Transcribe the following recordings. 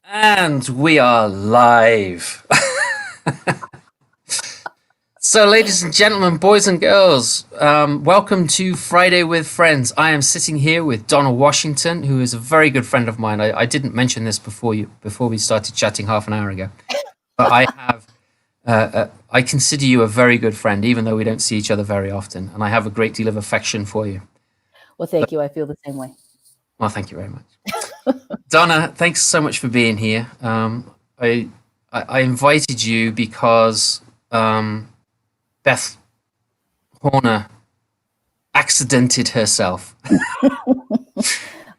And we are live. So, ladies and gentlemen, boys and girls, welcome to Friday with Friends. I am sitting here with Donna Washington, who is a very good friend of mine. I didn't mention this before we started chatting half an hour ago, but I consider you a very good friend, even though we don't see each other very often, and I have a great deal of affection for you. Well, thank you. I feel the same way. Well, thank you very much. Donna, thanks so much for being here. I invited you because Beth Horner accidented herself.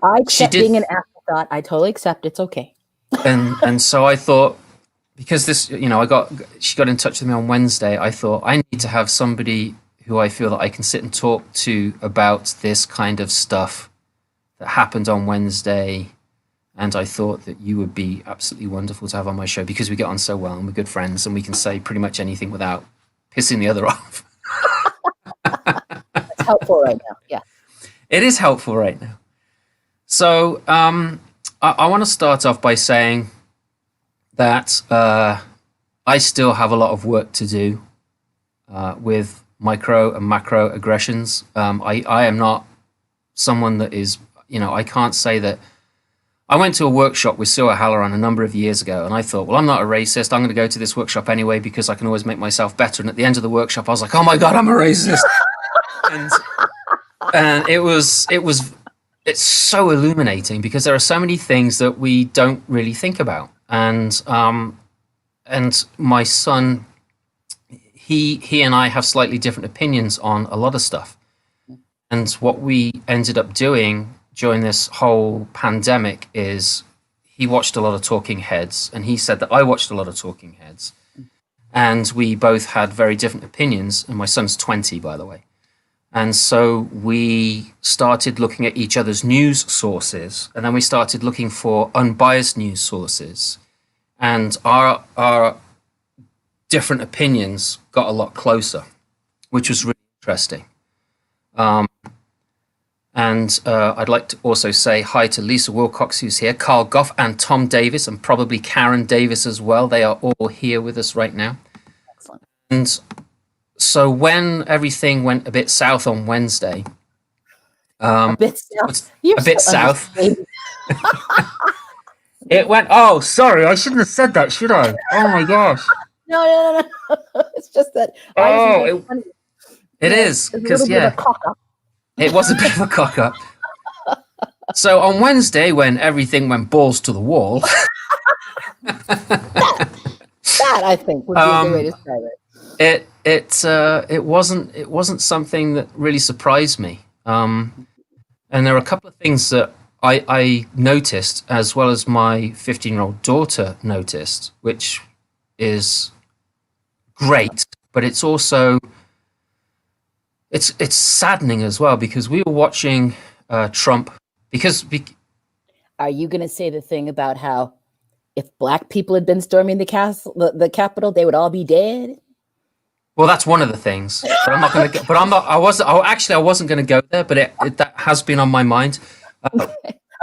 I accept being an afterthought. I totally accept. It's okay. And so I thought, because she got in touch with me on Wednesday. I thought I need to have somebody who I feel that I can sit and talk to about this kind of stuff that happened on Wednesday. And I thought that you would be absolutely wonderful to have on my show because we get on so well and we're good friends and we can say pretty much anything without pissing the other off. It's helpful right now. Yeah. It is helpful right now. So I want to start off by saying that I still have a lot of work to do with micro and macro aggressions. I am not someone that is, I can't say that. I went to a workshop with Sue Halloran a number of years ago, and I thought, well, I'm not a racist. I'm going to go to this workshop anyway because I can always make myself better. And at the end of the workshop, I was like, oh my God, I'm a racist. and it's so illuminating because there are so many things that we don't really think about. And my son, he and I have slightly different opinions on a lot of stuff. And what we ended up doing during this whole pandemic is he watched a lot of talking heads and he said that I watched a lot of talking heads, and we both had very different opinions. And my son's 20, by the way. And so we started looking at each other's news sources, and then we started looking for unbiased news sources, and our different opinions got a lot closer, which was really interesting. And I'd like to also say hi to Lisa Wilcox, who's here, Carl Goff and Tom Davis, and probably Karen Davis as well. They are all here with us right now. Excellent. And so when everything went a bit south on Wednesday, a bit south. It went, oh, sorry, I shouldn't have said that, should I? Oh my gosh. No. It's just that. It is, because, yeah. It was a bit of a cock-up. So on Wednesday, when everything went balls to the wall... that, I think, would be a good way to describe it. It wasn't something that really surprised me. And there are a couple of things that I noticed, as well as my 15-year-old daughter noticed, which is great, but it's also... It's saddening as well because we were watching Trump Are you going to say the thing about how if black people had been storming the Capitol, they would all be dead? Well, that's one of the things. But I'm not going to. But I'm not. I wasn't going to go there. But that has been on my mind.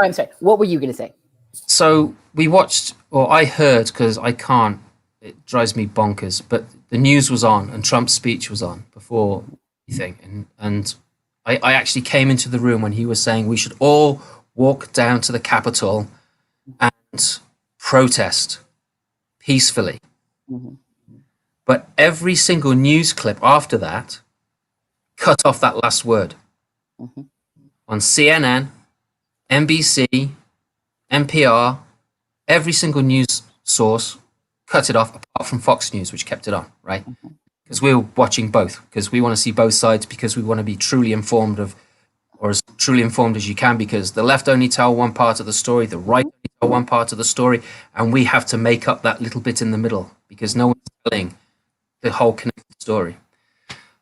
I'm sorry. What were you going to say? So we watched, or I heard, because I can't. It drives me bonkers. But the news was on, and Trump's speech was on before. Thing and I actually came into the room when he was saying we should all walk down to the Capitol and protest peacefully. Mm-hmm. But every single news clip after that cut off that last word. Mm-hmm. On CNN, NBC, NPR, every single news source cut it off apart from Fox News, which kept it on, right? Mm-hmm. Because we're watching both, because we want to see both sides, because we want to be truly informed or as truly informed as you can, because the left only tell one part of the story, the right only tell one part of the story, and we have to make up that little bit in the middle, because no one's telling the whole connected story.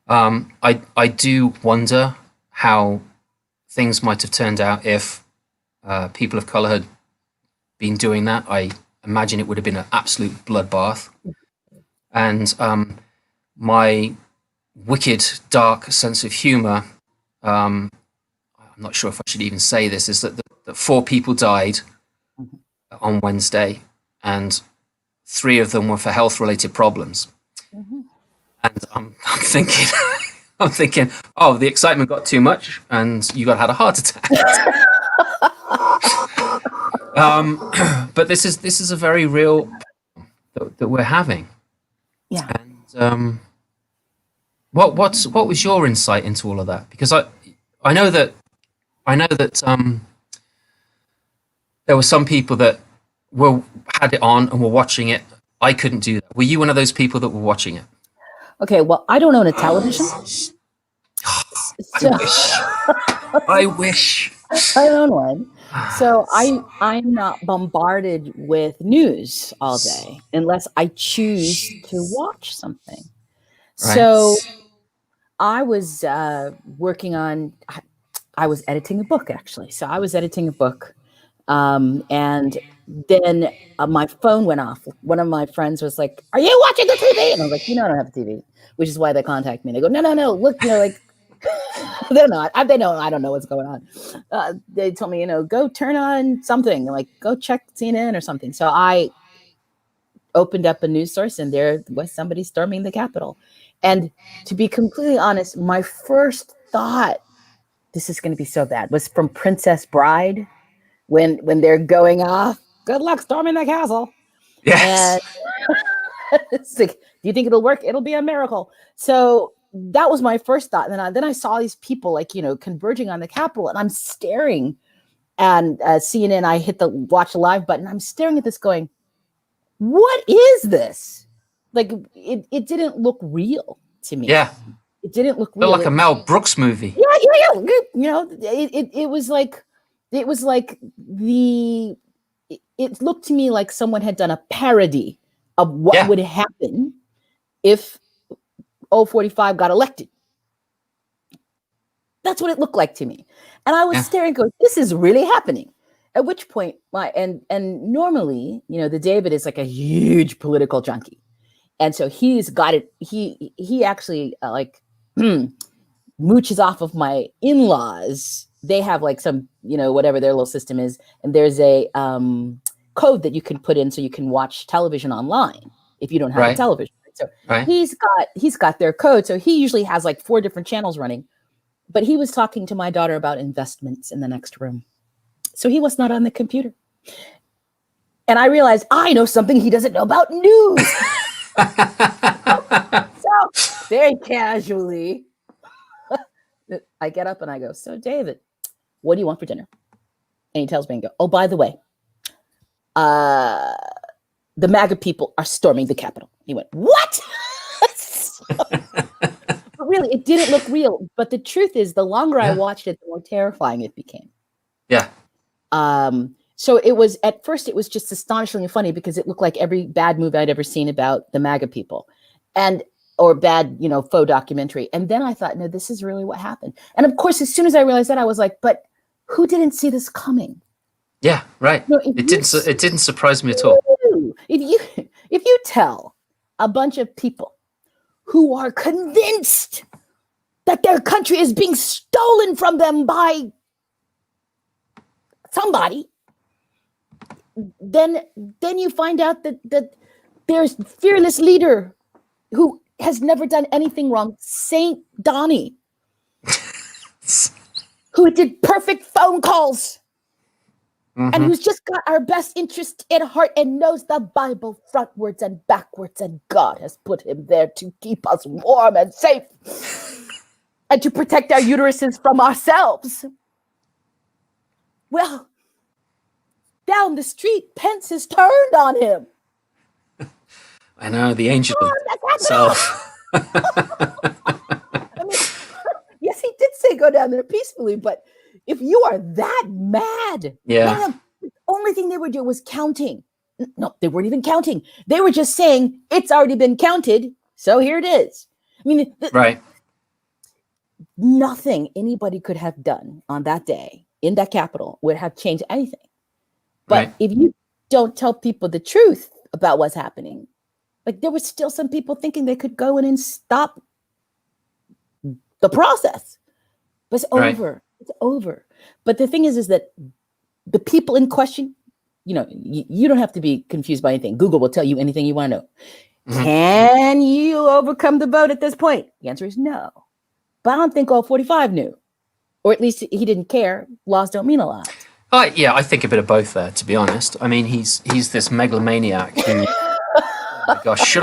I do wonder how things might have turned out if people of color had been doing that. I imagine it would have been an absolute bloodbath. And my wicked, dark sense of humor, I'm not sure if I should even say this, is that 4 people died on Wednesday, and 3 of them were for health-related problems. Mhm. And I'm thinking, I'm thinking, oh, the excitement got too much, and you had a heart attack. But this is a very real that we're having. Yeah. And what was your insight into all of that? Because I know that there were some people that had it on and were watching it. I couldn't do that. Were you one of those people that were watching it? Okay. Well, I don't own a television. I wish. I wish. I own one. So I'm not bombarded with news all day unless I choose to watch something. Right. So I was working on, I was editing a book actually. So I was editing a book. And then my phone went off. One of my friends was like, "Are you watching the TV?" And I was like, "I don't have a TV," which is why they contact me. They go, "No, look, like they're not. They know. I don't know what's going on." They told me, go turn on something, like go check CNN or something. So I opened up a news source, and there was somebody storming the Capitol. And to be completely honest, my first thought, this is going to be so bad, was from Princess Bride. When they're going off, good luck storming the castle. Yes. And it's like, do you think it'll work? It'll be a miracle. So that was my first thought. And then I saw these people converging on the Capitol, and I'm staring. And CNN, I hit the watch live button. I'm staring at this going, what is this? Like it didn't look real to me. Yeah. It didn't look It real. looked like a Mel Brooks movie. Yeah. It was like it looked to me like someone had done a parody of what would happen if 045 got elected. That's what it looked like to me. And I was staring, going, this is really happening. At which point, and normally, the David is like a huge political junkie. And so he's got it. He actually mooches off of my in-laws. They have like some, whatever their little system is. And there's a code that you can put in so you can watch television online if you don't have a television. So he's got their code. So he usually has like 4 different channels running. But he was talking to my daughter about investments in the next room. So he was not on the computer. And I realized I know something he doesn't know about news. So very casually, I get up and I go, "So David, what do you want for dinner?" And he tells me, and go, "Oh, by the way, the MAGA people are storming the Capitol." He went, "What?" But really, it didn't look real. But the truth is, the longer I watched it, the more terrifying it became. Yeah. So it was, at first, it was just astonishingly funny because it looked like every bad movie I'd ever seen about the MAGA people, or bad, faux documentary. And then I thought, no, this is really what happened. And of course, as soon as I realized that, I was like, but who didn't see this coming? Yeah, right. It didn't surprise me at all. If you tell a bunch of people who are convinced that their country is being stolen from them by somebody, then you find out that there's fearless leader who has never done anything wrong, Saint Donnie, who did perfect phone calls, and who's just got our best interest at heart and knows the Bible frontwards and backwards, and God has put him there to keep us warm and safe and to protect our uteruses from ourselves. Well, down the street, Pence has turned on him. I know, the angel himself. I mean, yes, he did say go down there peacefully, but if you are that mad, yeah, the only thing they were doing was counting. No, they weren't even counting. They were just saying it's already been counted, so here it is. I mean, nothing anybody could have done on that day in that Capitol would have changed anything. But if you don't tell people the truth about what's happening, like there were still some people thinking they could go in and stop the process. But it's over. It's over. But the thing is that the people in question you don't have to be confused by anything. Google will tell you anything you want to know. Mhm. Can you overcome the vote at this point? The answer is no. But I don't think all 45 knew, or at least he didn't care. Laws don't mean a lot. Yeah, I think a bit of both there, to be honest. I mean, he's this megalomaniac who, oh my gosh,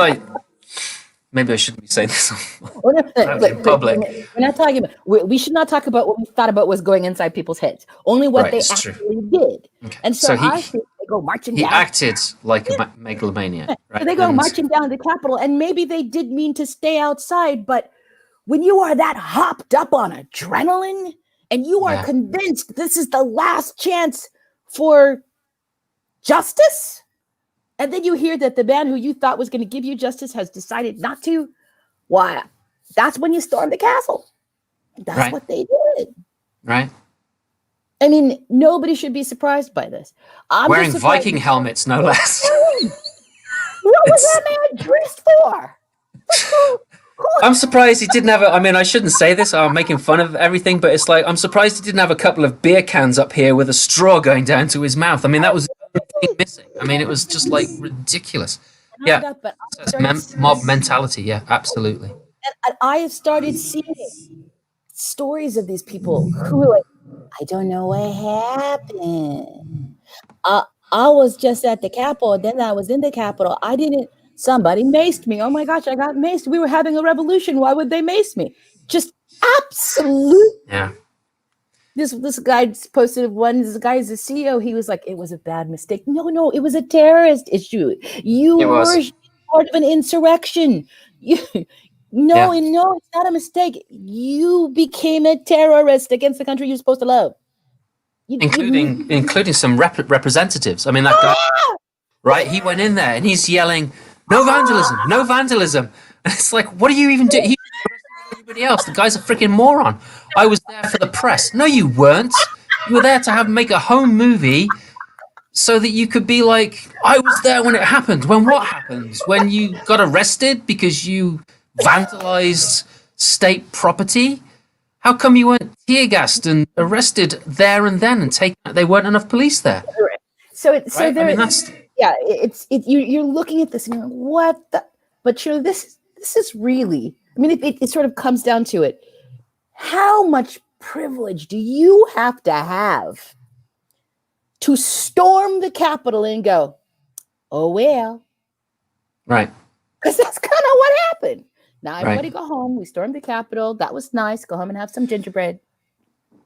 maybe I shouldn't be saying this in public. We're not talking about. We should not talk about what we thought about was going inside people's heads. Only what Right, they it's true. actually did. Okay. And So I think they go marching he down. acted like a megalomaniac, right? So they go marching down the Capitol, and maybe they did mean to stay outside, but when you are that hopped up on adrenaline and you are convinced this is the last chance for justice, and then you hear that the man who you thought was going to give you justice has decided not to, why? That's when you storm the castle. That's what they did. Right. I mean, nobody should be surprised by this. I'm wearing Viking helmets, no less. What was that man dressed for? I'm surprised he didn't have I shouldn't say this, I'm making fun of everything, but it's like, I'm surprised he didn't have a couple of beer cans up here with a straw going down to his mouth. I mean, that was the only thing missing. I mean, it was just like ridiculous. Yeah, mob mentality. Yeah, absolutely. And I have started seeing stories of these people who are like, I don't know what happened. I was just at the Capitol, then I was in the Capitol. Somebody maced me. Oh my gosh, I got maced. We were having a revolution. Why would they mace me? Just absolute. Yeah. This guy posted one. This guy is the CEO. He was like, it was a bad mistake. No, it was a terrorist issue. You were part of an insurrection. No, it's not a mistake. You became a terrorist against the country you're supposed to love. Including some representatives. I mean, that guy, right? He went in there and he's yelling, "No vandalism, no vandalism!" And it's like, what do you even do? He everybody else. The guy's a freaking moron. I was there for the press. No, you weren't. You were there to make a home movie so that you could be like, I was there when it happened. When what happened? When you got arrested because you vandalized state property? How come you weren't tear gassed and arrested there and then and taken? There weren't enough police there. You're looking at this and you're like, what the? But this is really. I mean, it sort of comes down to it. How much privilege do you have to storm the Capitol and go, oh well, right? Because that's kind of what happened. Now everybody go home. We stormed the Capitol. That was nice. Go home and have some gingerbread.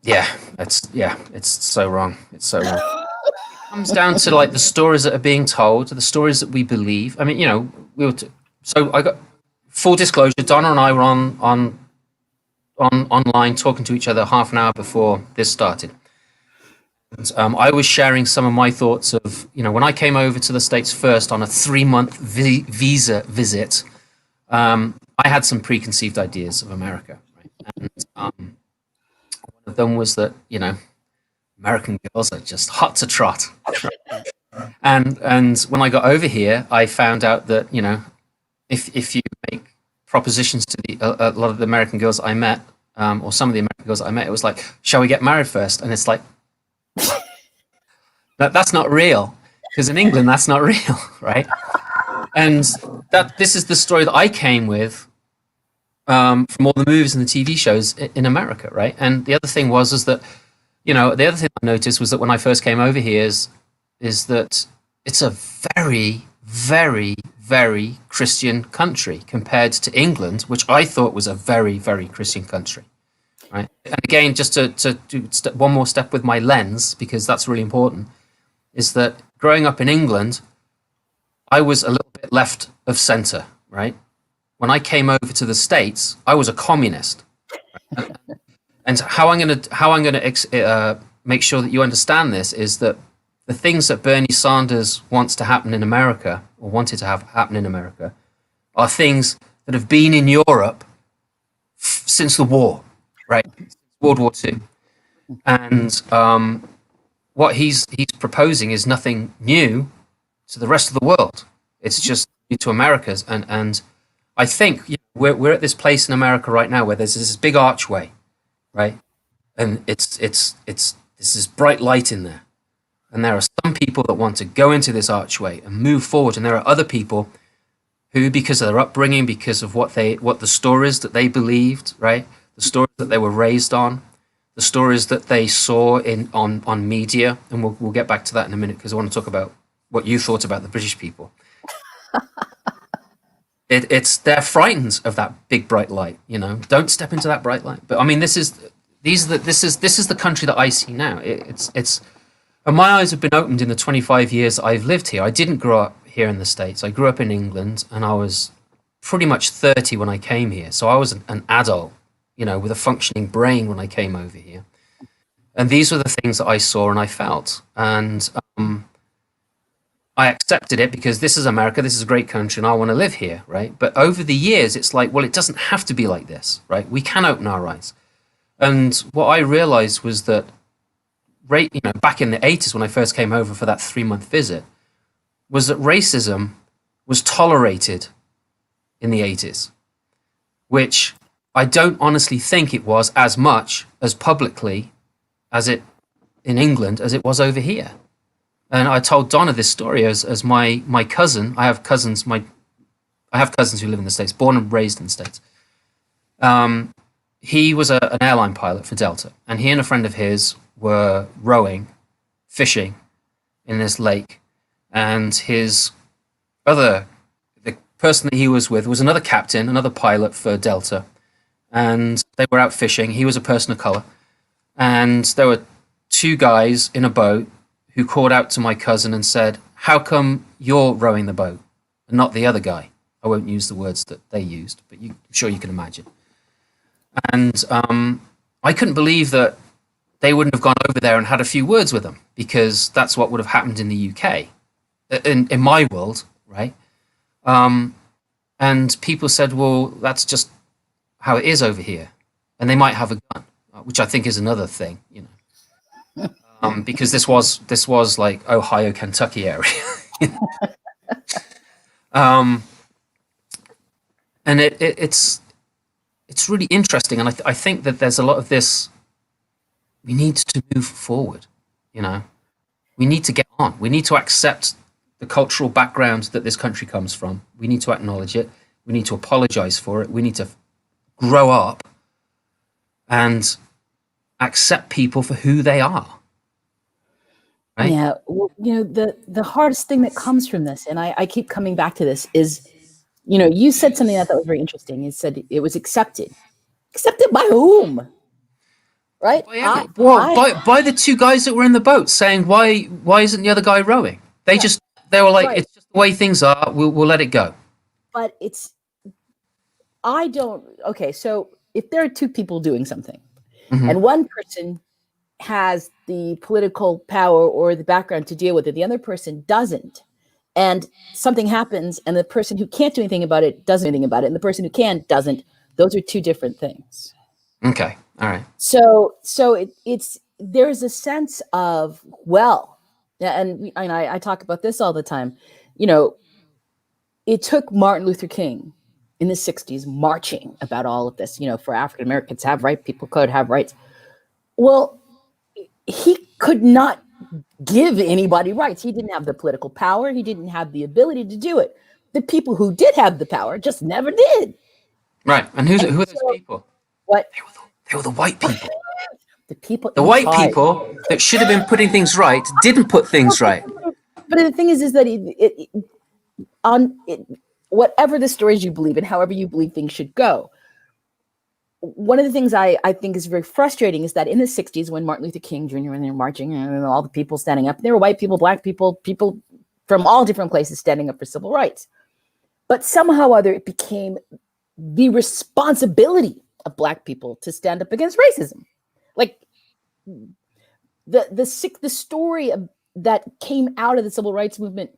Yeah, it's so wrong. It's so wrong. It comes down to like the stories that are being told, the stories that we believe. I mean, so I got full disclosure. Donna and I were on online talking to each other half an hour before this started. And, I was sharing some of my thoughts of, when I came over to the States first on a 3-month visa visit. I had some preconceived ideas of America, right? And one of them was that American girls are just hot to trot. and when I got over here, I found out that if you make propositions to a lot of the American girls I met, or some of the American girls I met, it was like, shall we get married first? And it's like, that's not real, because in England that's not real, right? And this is the story that I came with from all the movies and the TV shows in America, right? And the other thing is that the other thing I noticed was that when I first came over here is that it's a very, very, very Christian country compared to England, which I thought was a very, very Christian country, right? And again, just to do one more step with my lens, because that's really important, is that growing up in England, I was a little bit left of center, right? When I came over to the States, I was a communist. Right? And how I'm going to make sure that you understand this is that the things that Bernie Sanders wants to happen in America, or wanted to happen in America, are things that have been in Europe since the war, right? World War II. And what he's proposing is nothing new to the rest of the world. It's just new to America's. And I think we're at this place in America right now where there's this big archway, right? And it's this bright light in there. And there are some people that want to go into this archway and move forward, and there are other people who, because of their upbringing, because of what the stories that they believed, right, the stories that they were raised on, the stories that they saw on media, and we'll get back to that in a minute because I want to talk about what you thought about the British people. It's they're frightened of that big bright light. Don't step into that bright light. But I mean, this is the country that I see now. It's and my eyes have been opened in the 25 years that I've lived here. I didn't grow up here in the States. I grew up in England, and I was pretty much 30 when I came here. So I was an adult, with a functioning brain when I came over here. And these were the things that I saw and I felt. And I accepted it because this is America, this is a great country, and I want to live here, right? But over the years, it's like, well, it doesn't have to be like this, right? We can open our eyes. And what I realized was that, back in the 80s when I first came over for that 3-month visit, was that racism was tolerated in the 80s, which I don't honestly think it was as much as publicly as it in England as it was over here. And I told Donna this story as my cousin. I have cousins. I have cousins who live in the States, born and raised in the States. He was an airline pilot for Delta, and he and a friend of his were fishing in this lake, and the person that he was with was another captain, another pilot for Delta, and they were out fishing. He was a person of color, and there were 2 guys in a boat who called out to my cousin and said, "How come you're rowing the boat and not the other guy?" I won't use the words that they used, but I'm sure you can imagine. And I couldn't believe that they wouldn't have gone over there and had a few words with him, because that's what would have happened in the UK, in my world, right? And people said, well, that's just how it is over here. And they might have a gun, which I think is another thing, because this was like Ohio, Kentucky area. And it's really interesting. And I think that there's a lot of this. We need to move forward, we need to get on. We need to accept the cultural background that this country comes from. We need to acknowledge it. We need to apologize for it. We need to grow up and accept people for who they are. Right? Yeah. Well, the hardest thing that comes from this, and I keep coming back to this, is, you said something I thought was very interesting. You said it was accepted. Accepted by whom? Right? By the 2 guys that were in the boat saying, why isn't the other guy rowing? They were like, right. It's just the way things are. We'll let it go. But okay, so if there are 2 people doing something, mm-hmm. and one person has the political power or the background to deal with it, the other person doesn't, and something happens, and the person who can't do anything about it doesn't do anything about it, and the person who can doesn't, those are 2 different things. Okay. All right. So there's a sense of, well, and I talk about this all the time. It took Martin Luther King in the 60s marching about all of this, for African Americans to have rights, people could have rights. Well, he could not give anybody rights. He didn't have the political power. He didn't have the ability to do it. The people who did have the power just never did. Right. And who are those people? What? They were the white people. The white people that should have been putting things right didn't put things right. But the thing is that whatever the stories you believe in, however you believe things should go, one of the things I think is very frustrating is that in the 60s, when Martin Luther King Jr., when they were marching, and all the people standing up, there were white people, black people, people from all different places standing up for civil rights. But somehow or other, it became the responsibility of black people to stand up against racism. Like the story that came out of the civil rights movement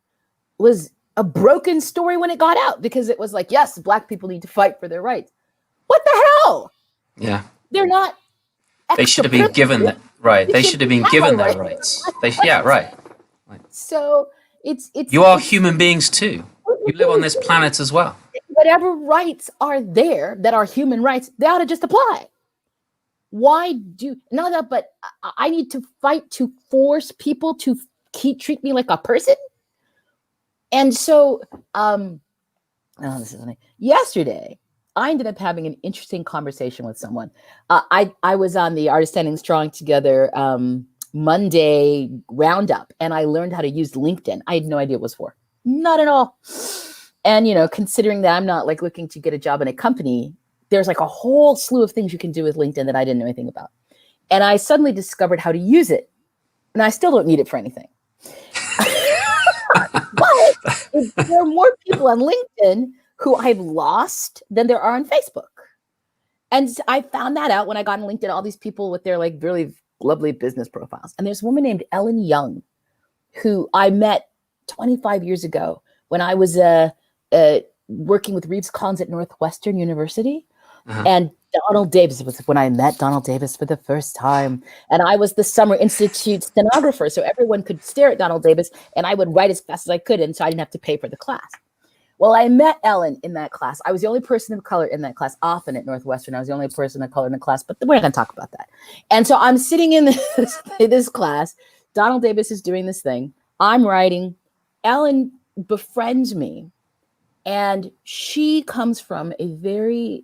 was a broken story when it got out, because it was like, yes, black people need to fight for their rights. What the hell? Yeah. They're not. They should have been given that. Right. They should have been given their rights. Yeah, right. So it's you are human beings too. You live on this planet as well. Whatever rights are there that are human rights, they ought to just apply. Why do not that? But I need to fight to force people to treat me like a person. And so, this is funny. Yesterday, I ended up having an interesting conversation with someone. I was on the Artist Standing Strong Together Monday roundup, and I learned how to use LinkedIn. I had no idea what it was for. Not at all. And, considering that I'm not like looking to get a job in a company, there's like a whole slew of things you can do with LinkedIn that I didn't know anything about. And I suddenly discovered how to use it. And I still don't need it for anything. But there are more people on LinkedIn who I've lost than there are on Facebook. And I found that out when I got on LinkedIn, all these people with their like really lovely business profiles. And there's a woman named Ellen Young, who I met 25 years ago when I was working with Reeves Collins at Northwestern University. Uh-huh. And Donald Davis was when I met Donald Davis for the first time. And I was the Summer Institute stenographer. So everyone could stare at Donald Davis and I would write as fast as I could. And so I didn't have to pay for the class. Well, I met Ellen in that class. I was the only person of color in that class. Often at Northwestern, I was the only person of color in the class, but we're not going to talk about that. And so I'm sitting in this class. Donald Davis is doing this thing. I'm writing. Ellen befriends me. And she comes from a very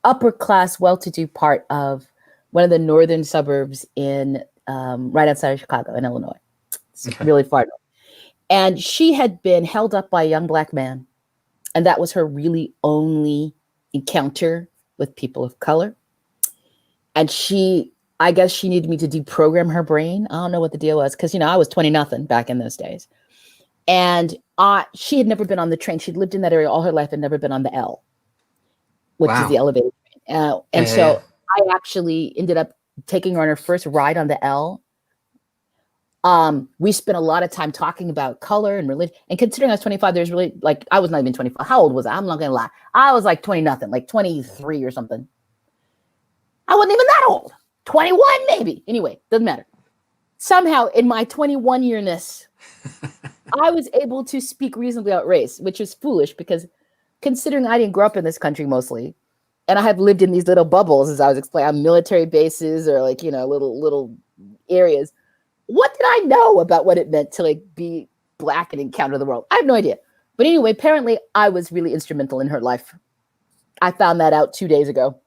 upper class, well-to-do part of one of the northern suburbs in right outside of Chicago in Illinois. It's really far north. And she had been held up by a young Black man. And that was her really only encounter with people of color. And I guess she needed me to deprogram her brain. I don't know what the deal was because, I was 20-nothing back in those days. And she had never been on the train. She'd lived in that area all her life and never been on the L, which is the elevated train. So I actually ended up taking her on her first ride on the L. We spent a lot of time talking about color and religion. And considering I was 25, there's really like, I was not even 25. How old was I? I'm not going to lie. I was like 20-nothing, like 23 or something. I wasn't even that old. 21 maybe. Anyway, doesn't matter. Somehow in my 21-yearness, I was able to speak reasonably about race, which is foolish because considering I didn't grow up in this country mostly, and I have lived in these little bubbles, as I was explaining, on military bases or like, little areas. What did I know about what it meant to like be Black and encounter the world? I have no idea. But anyway, apparently I was really instrumental in her life. I found that out 2 days ago.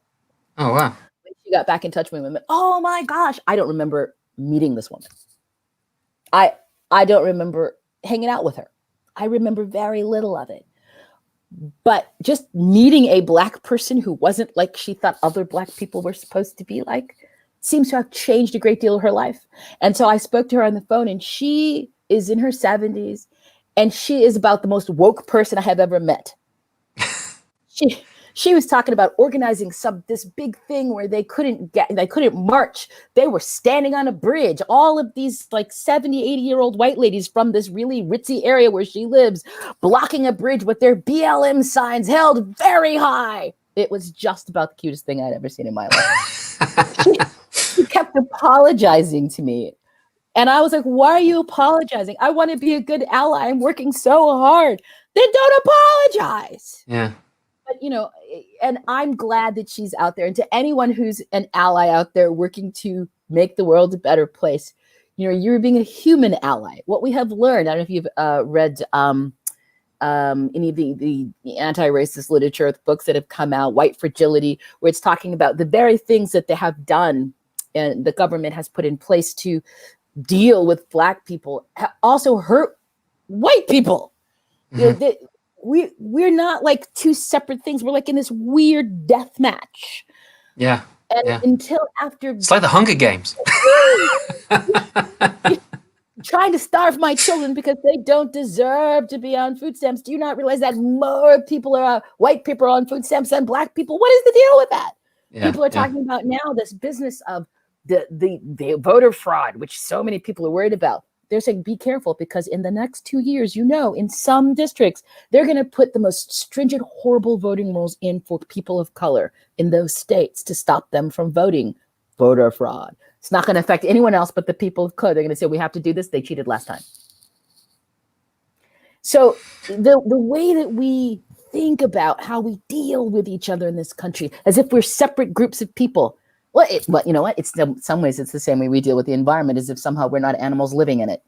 Oh, wow. When she got back in touch with me, oh my gosh, I don't remember meeting this woman. I don't remember hanging out with her. I remember very little of it. But just meeting a Black person who wasn't like she thought other Black people were supposed to be like seems to have changed a great deal of her life. And so I spoke to her on the phone, and she is in her 70s, and she is about the most woke person I have ever met. She was talking about organizing this big thing where they couldn't march. They were standing on a bridge. All of these like 70, 80-year-old white ladies from this really ritzy area where she lives, blocking a bridge with their BLM signs held very high. It was just about the cutest thing I'd ever seen in my life. She kept apologizing to me. And I was like, why are you apologizing? I want to be a good ally. I'm working so hard. Then don't apologize. Yeah. But, and I'm glad that she's out there. And to anyone who's an ally out there working to make the world a better place, you're being a human ally. What we have learned, I don't know if you've read any of the anti-racist literature, books that have come out, White Fragility, where it's talking about the very things that they have done and the government has put in place to deal with Black people also hurt white people. Mm-hmm. We're not like two separate things. We're like in this weird death match. Yeah. And until after... It's like the Hunger Games. Trying to starve my children because they don't deserve to be on food stamps. Do you not realize that more people white people are on food stamps than Black people? What is the deal with that? Yeah, people are talking about now this business of the voter fraud, which so many people are worried about. They're saying, be careful, because in the next 2 years, in some districts, they're going to put the most stringent, horrible voting rules in for people of color in those states to stop them from voting. Voter fraud. It's not going to affect anyone else but the people of color. They're going to say, we have to do this. They cheated last time. So the way that we think about how we deal with each other in this country, as if we're separate groups of people, Well, you know what? It's in some ways it's the same way we deal with the environment, as if somehow we're not animals living in it.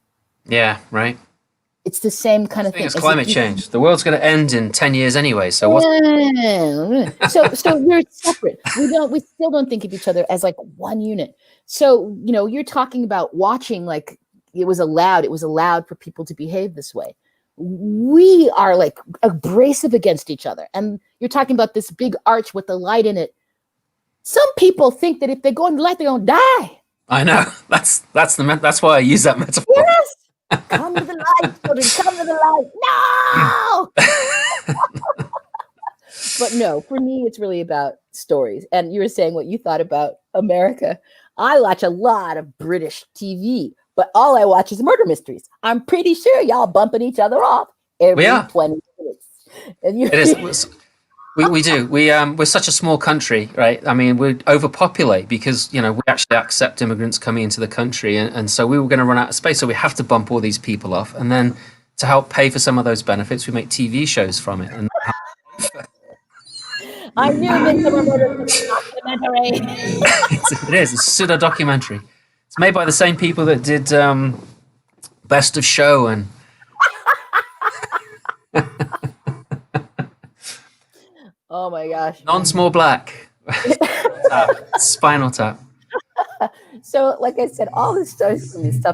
Yeah, right. It's the same kind I of think thing. it's climate change. The world's going to end in 10 years anyway. So what's So we're separate. We still don't think of each other as like one unit. So, you're talking about watching, like it was allowed for people to behave this way. We are like abrasive against each other. And you're talking about this big arch with the light in it. Some people think that if they go in the light, they're gonna die. I know. That's why I use that metaphor. Yes. Come to the light, children. Come to the light. No. But no, for me, it's really about stories. And you were saying what you thought about America. I watch a lot of British TV, but all I watch is murder mysteries. I'm pretty sure y'all bumping each other off every 20 minutes. And it is. We do. We're such a small country, right? I mean, we overpopulate because, we actually accept immigrants coming into the country. And so we were going to run out of space. So we have to bump all these people off. And then to help pay for some of those benefits, we make TV shows from it. And I knew Midsomer Murders was a documentary. it is a pseudo documentary. It's made by the same people that did Best of Show and. Oh my gosh. Non-small black. Spinal Tap. So, like I said, all this stuff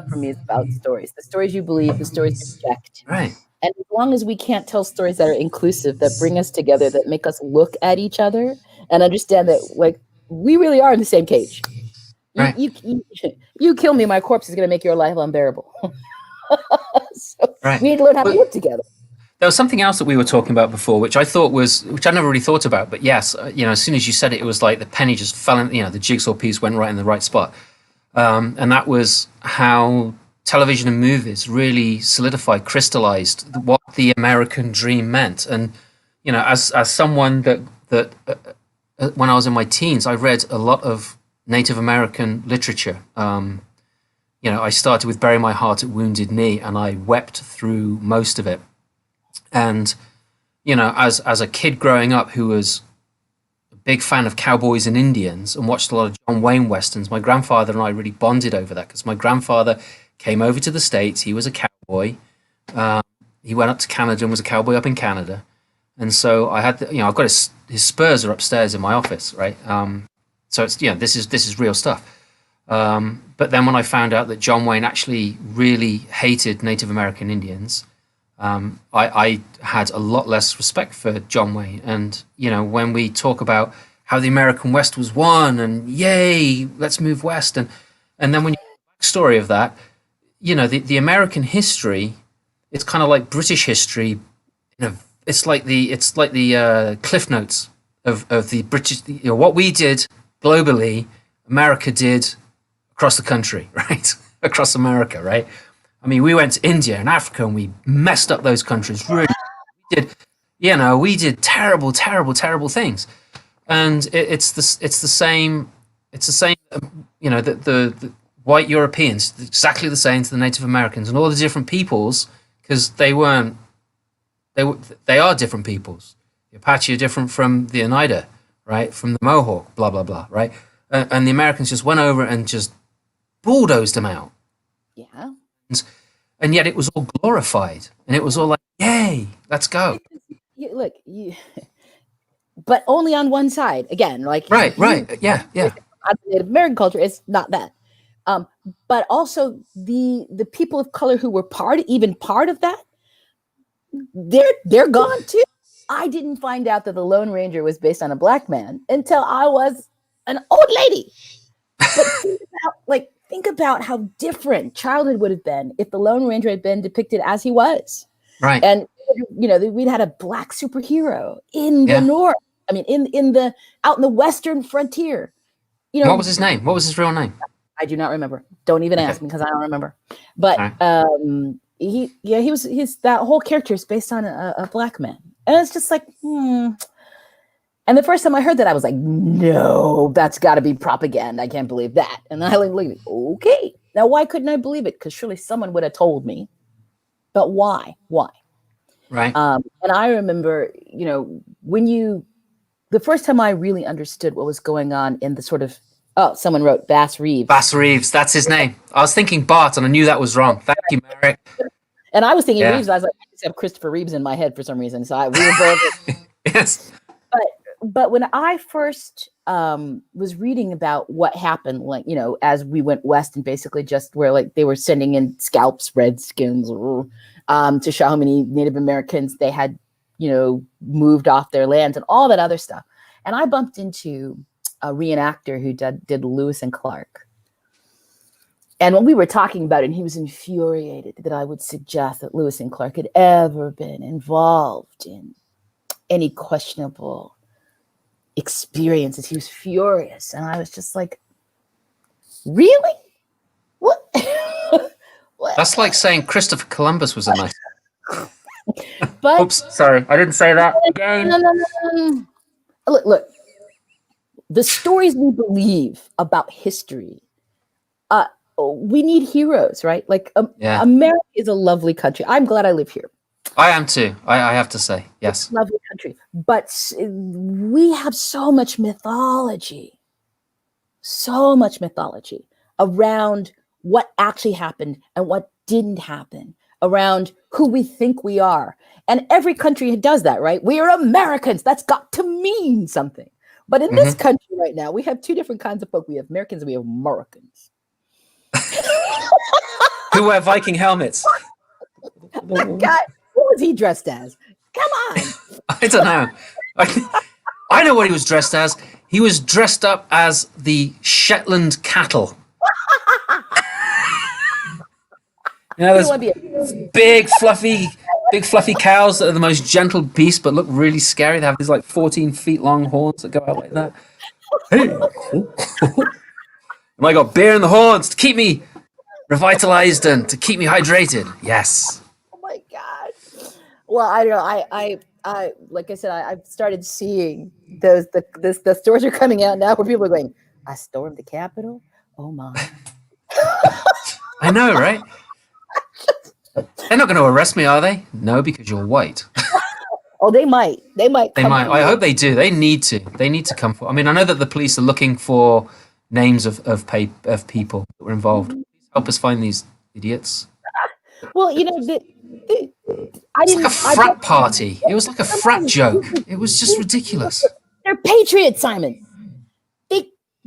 for me is about stories. The stories you believe, the stories you reject. Right. And as long as we can't tell stories that are inclusive, that bring us together, that make us look at each other and understand that, like, we really are in the same cage. Right. You kill me, my corpse is going to make your life unbearable. So right. We need to learn how to live together. There was something else that we were talking about before, which I never really thought about. But yes, as soon as you said it, it was like the penny just fell in, the jigsaw piece went right in the right spot. And that was how television and movies really solidified, crystallized what the American dream meant. And, as someone that when I was in my teens, I read a lot of Native American literature. I started with Bury My Heart at Wounded Knee, and I wept through most of it. And, as a kid growing up who was a big fan of cowboys and Indians and watched a lot of John Wayne Westerns, my grandfather and I really bonded over that because my grandfather came over to the States. He was a cowboy. He went up to Canada and was a cowboy up in Canada. And so I had, I've got his spurs are upstairs in my office, right? So it's, this is real stuff. But then when I found out that John Wayne actually really hated Native American Indians, I had a lot less respect for John Wayne. And, when we talk about how the American West was won and yay, let's move west. And then when you the story of that, the American history, it's kind of like British history. It's like the Cliff Notes of the British, what we did globally, America did across the country, right? Across America, right? I mean, we went to India and Africa and we messed up those countries. Really, we did terrible, terrible, terrible things. And it's the same. It's the same. The white Europeans, exactly the same to the Native Americans and all the different peoples, because they are different peoples. The Apache are different from the Oneida, right? From the Mohawk, blah blah blah, right? And the Americans just went over and just bulldozed them out. Yeah. And yet it was all glorified, and it was all like, "Yay, let's go!" But only on one side. Again, like right, yeah. Native American culture is not that, but also the people of color who were part of that, they're gone too. I didn't find out that the Lone Ranger was based on a black man until I was an old lady. But think about how different childhood would have been if the Lone Ranger had been depicted as he was. Right. And, we'd had a black superhero in the North. I mean, out in the Western frontier. What was his name? What was his real name? I do not remember. Don't even ask me because I don't remember. But that whole character is based on a black man. And it's just like, And the first time I heard that, I was like, no, that's got to be propaganda. I can't believe that. And I okay. Now, why couldn't I believe it? Because surely someone would have told me. But why? Why? Right. And I remember, the first time I really understood what was going on in the sort of Oh, someone wrote Bass Reeves. Bass Reeves, that's his name. I was thinking Bart, and I knew that was wrong. Thank you, Merrick. And I was thinking Yeah. Reeves. I was like, I just have Christopher Reeves in my head for some reason. So we were both. Yes. But when I first was reading about what happened, like, you know, as we went west and basically just where like they were sending in scalps, redskins, to show how many Native Americans they had, you know, moved off their lands and all that other stuff. And I bumped into a reenactor who did Lewis and Clark. And when we were talking about it, and he was infuriated that I would suggest that Lewis and Clark had ever been involved in any questionable experiences. He was furious. And I was just like, really? What? What? That's like saying Christopher Columbus was a nice. But Oops, sorry, I didn't say that again. no. Look, the stories we believe about history, we need heroes, right? Like Yeah. America is a lovely country. I'm glad I live here. I am too. I have to say, yes. It's a lovely country. But we have so much mythology around what actually happened and what didn't happen, around who we think we are. And every country does that, right? We are Americans. That's got to mean something. But in this country right now, we have two different kinds of folk. We have Americans and we have Americans. Who wear Viking helmets? That guy, what was he dressed as? Come on. I don't know. I know what he was dressed as. He was dressed up as the Shetland cattle. You know, those big fluffy cows that are the most gentle beasts, but look really scary. They have these like 14 feet long horns that go out like that. Hey, and I got beer in the horns to keep me revitalized and to keep me hydrated. Yes. Oh my God. Well, I don't know. I like I said, I've started seeing the stories are coming out now where people are going, I stormed the Capitol. Oh my. I know, right? They're not going to arrest me, are they? No, because you're white. Oh, they might. They might. I hope they do. They need to. They need to come for. I mean, I know that the police are looking for names of people that were involved. Please help us find these idiots. Well, you know, I didn't. It's like a frat party. It was like a frat joke. It was just ridiculous. They're patriots, Simon.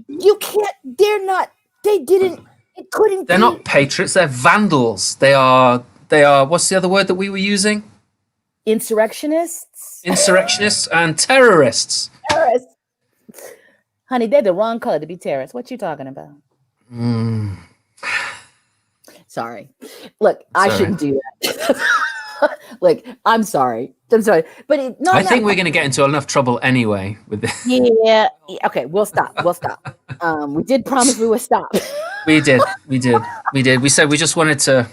You can't. They're not. They didn't. It couldn't. They're not patriots. They're vandals. They are. What's the other word that we were using? Insurrectionists. Insurrectionists and terrorists. Terrorists. Honey, they're the wrong color to be terrorists. What you talking about? Sorry. Look, I shouldn't do that. Look, I'm sorry. But I think we're going to get into enough trouble anyway with this. Yeah. Okay, we'll stop. We did promise we would stop. We did. We said we just wanted to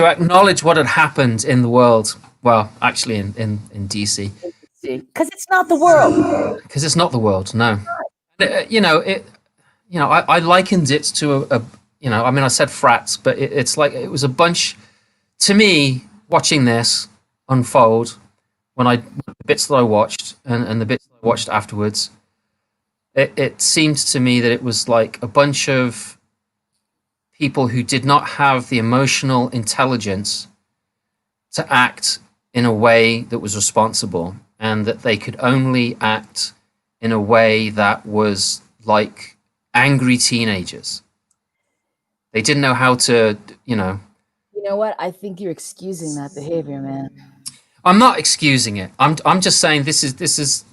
acknowledge what had happened in the world. Well, actually, in DC. Because it's not the world. Because it's not the world. No. I likened it to I mean, I said frats, but it's like it was a bunch. To me, watching this unfold, the bits that I watched and the bits that I watched afterwards, it seemed to me that it was like a bunch of people who did not have the emotional intelligence to act in a way that was responsible, and that they could only act in a way that was like angry teenagers. They didn't know how to, You know what? I think you're excusing that behavior, man. I'm not excusing it. I'm just saying this is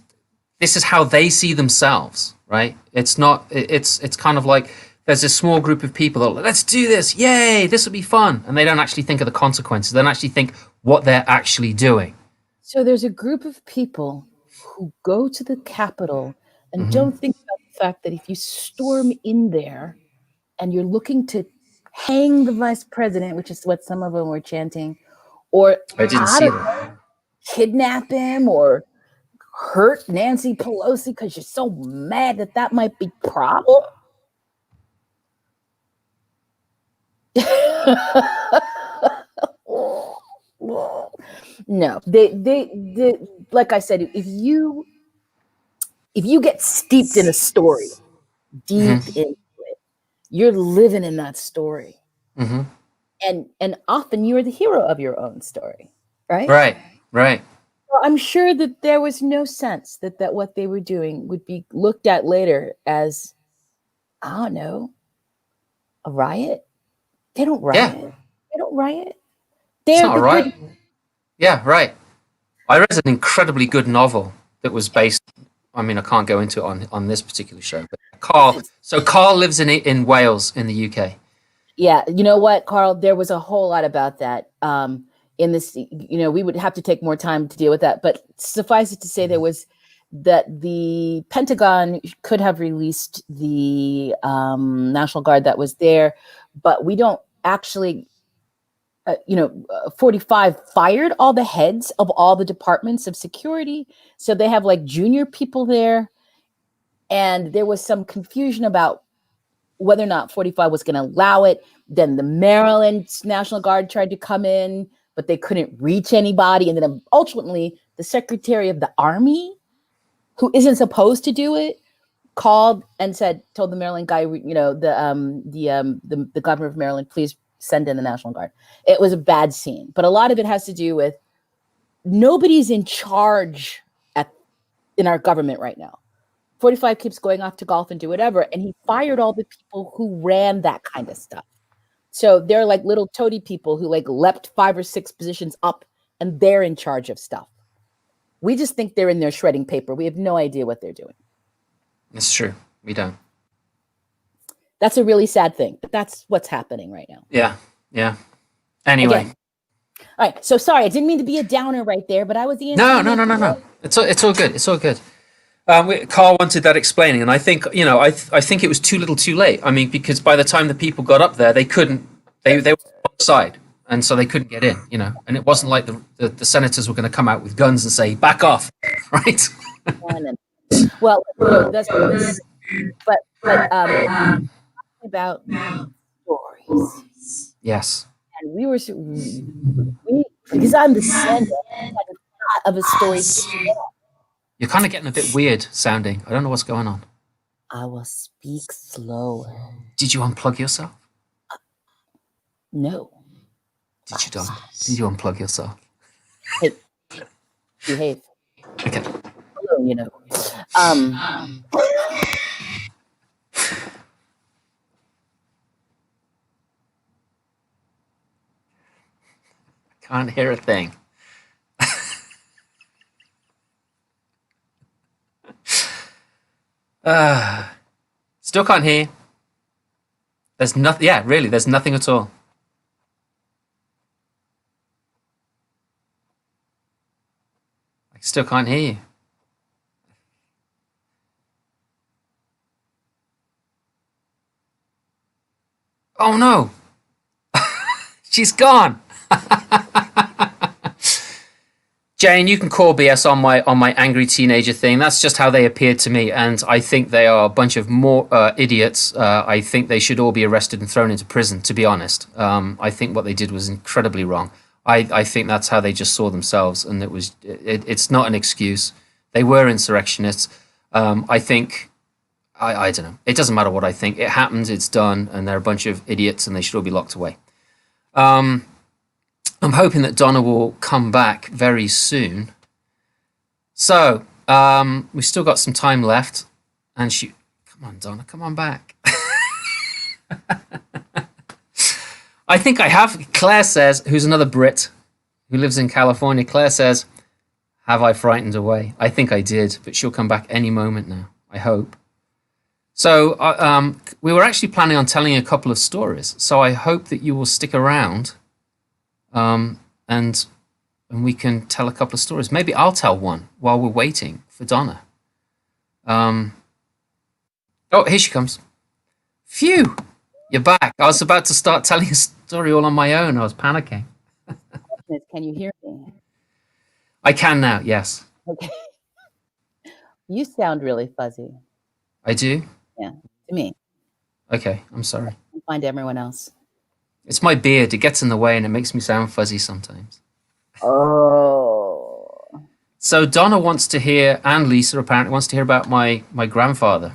how they see themselves, right? It's not. It's kind of like there's a small group of people that are like, let's do this, yay, this will be fun, and they don't actually think of the consequences. They don't actually think what they're actually doing. So there's a group of people who go to the Capitol and don't think about the fact that if you storm in there and you're looking to hang the vice president, which is what some of them were chanting, or I didn't see that. Kidnap him or hurt Nancy Pelosi because you're so mad that might be a problem. No, they like I said, if you get steeped in a story, deep into it. You're living in that story. Mm-hmm. And often you're the hero of your own story, right? Right. Right. Well, I'm sure that there was no sense that what they were doing would be looked at later as, I don't know, a riot. They don't Yeah. riot. They don't riot. It's They're not a the good. riot. Yeah. Right. I read an incredibly good novel that was based. I mean, I can't go into it on this particular show, but Carl. So Carl lives in Wales in the UK. Yeah, you know what, Carl? There was a whole lot about that. In this, we would have to take more time to deal with that. But suffice it to say, there was that the Pentagon could have released the National Guard that was there, but we don't actually. 45 fired all the heads of all the departments of security. So they have like junior people there. And there was some confusion about whether or not 45 was going to allow it. Then the Maryland National Guard tried to come in, but they couldn't reach anybody. And then ultimately, the Secretary of the Army, who isn't supposed to do it, called and told the Maryland guy, the governor of Maryland, please send in the National Guard. It was a bad scene, but a lot of it has to do with nobody's in charge in our government right now. 45 keeps going off to golf and do whatever, and he fired all the people who ran that kind of stuff. So they're like little toady people who like leapt 5 or 6 positions up, and they're in charge of stuff. We just think they're in there shredding paper. We have no idea what they're doing. It's true. We don't. That's a really sad thing, but that's what's happening right now. Yeah. Yeah. Anyway. Again. All right. So sorry, I didn't mean to be a downer right there, but I was the No. It's all good. It's all good. Carl wanted that explaining, and I think I think it was too little, too late. I mean, because by the time the people got up there, they couldn't. They were outside, and so they couldn't get in. And it wasn't like the senators were going to come out with guns and say back off, right? Well, that's but about stories. Yes. And because I'm the sender of a story. You're kind of getting a bit weird sounding. I don't know what's going on. I will speak slower. Did you unplug yourself? No. Did you, Donna? Did you unplug yourself? Hey, behave. Okay. Hello, Can't hear a thing. Still can't hear. There's nothing. Yeah, really, there's nothing at all. I still can't hear you. Oh no! She's gone. Jane, you can call BS on my angry teenager thing. That's just how they appeared to me, and I think they are a bunch of more idiots. I think they should all be arrested and thrown into prison. To be honest, I think what they did was incredibly wrong. I think that's how they just saw themselves, and it's not an excuse. They were insurrectionists. I think I don't know. It doesn't matter what I think. It happened. It's done, and they're a bunch of idiots, and they should all be locked away. I'm hoping that Donna will come back very soon. So, we've still got some time left. And come on, Donna, come on back. I think I have. Claire says, who's another Brit who lives in California. Claire says, have I frightened away? I think I did, but she'll come back any moment now, I hope. So, we were actually planning on telling a couple of stories. So I hope that you will stick around. And we can tell a couple of stories. Maybe I'll tell one while we're waiting for Donna. Oh, here she comes. Phew, you're back. I was about to start telling a story all on my own. I was panicking. Can you hear me? I can now, yes. Okay. You sound really fuzzy. I do? Yeah, to me. Okay, I'm sorry. I'll find everyone else. It's my beard. It gets in the way and it makes me sound fuzzy sometimes. Oh. So Donna wants to hear, and Lisa apparently wants to hear about my grandfather.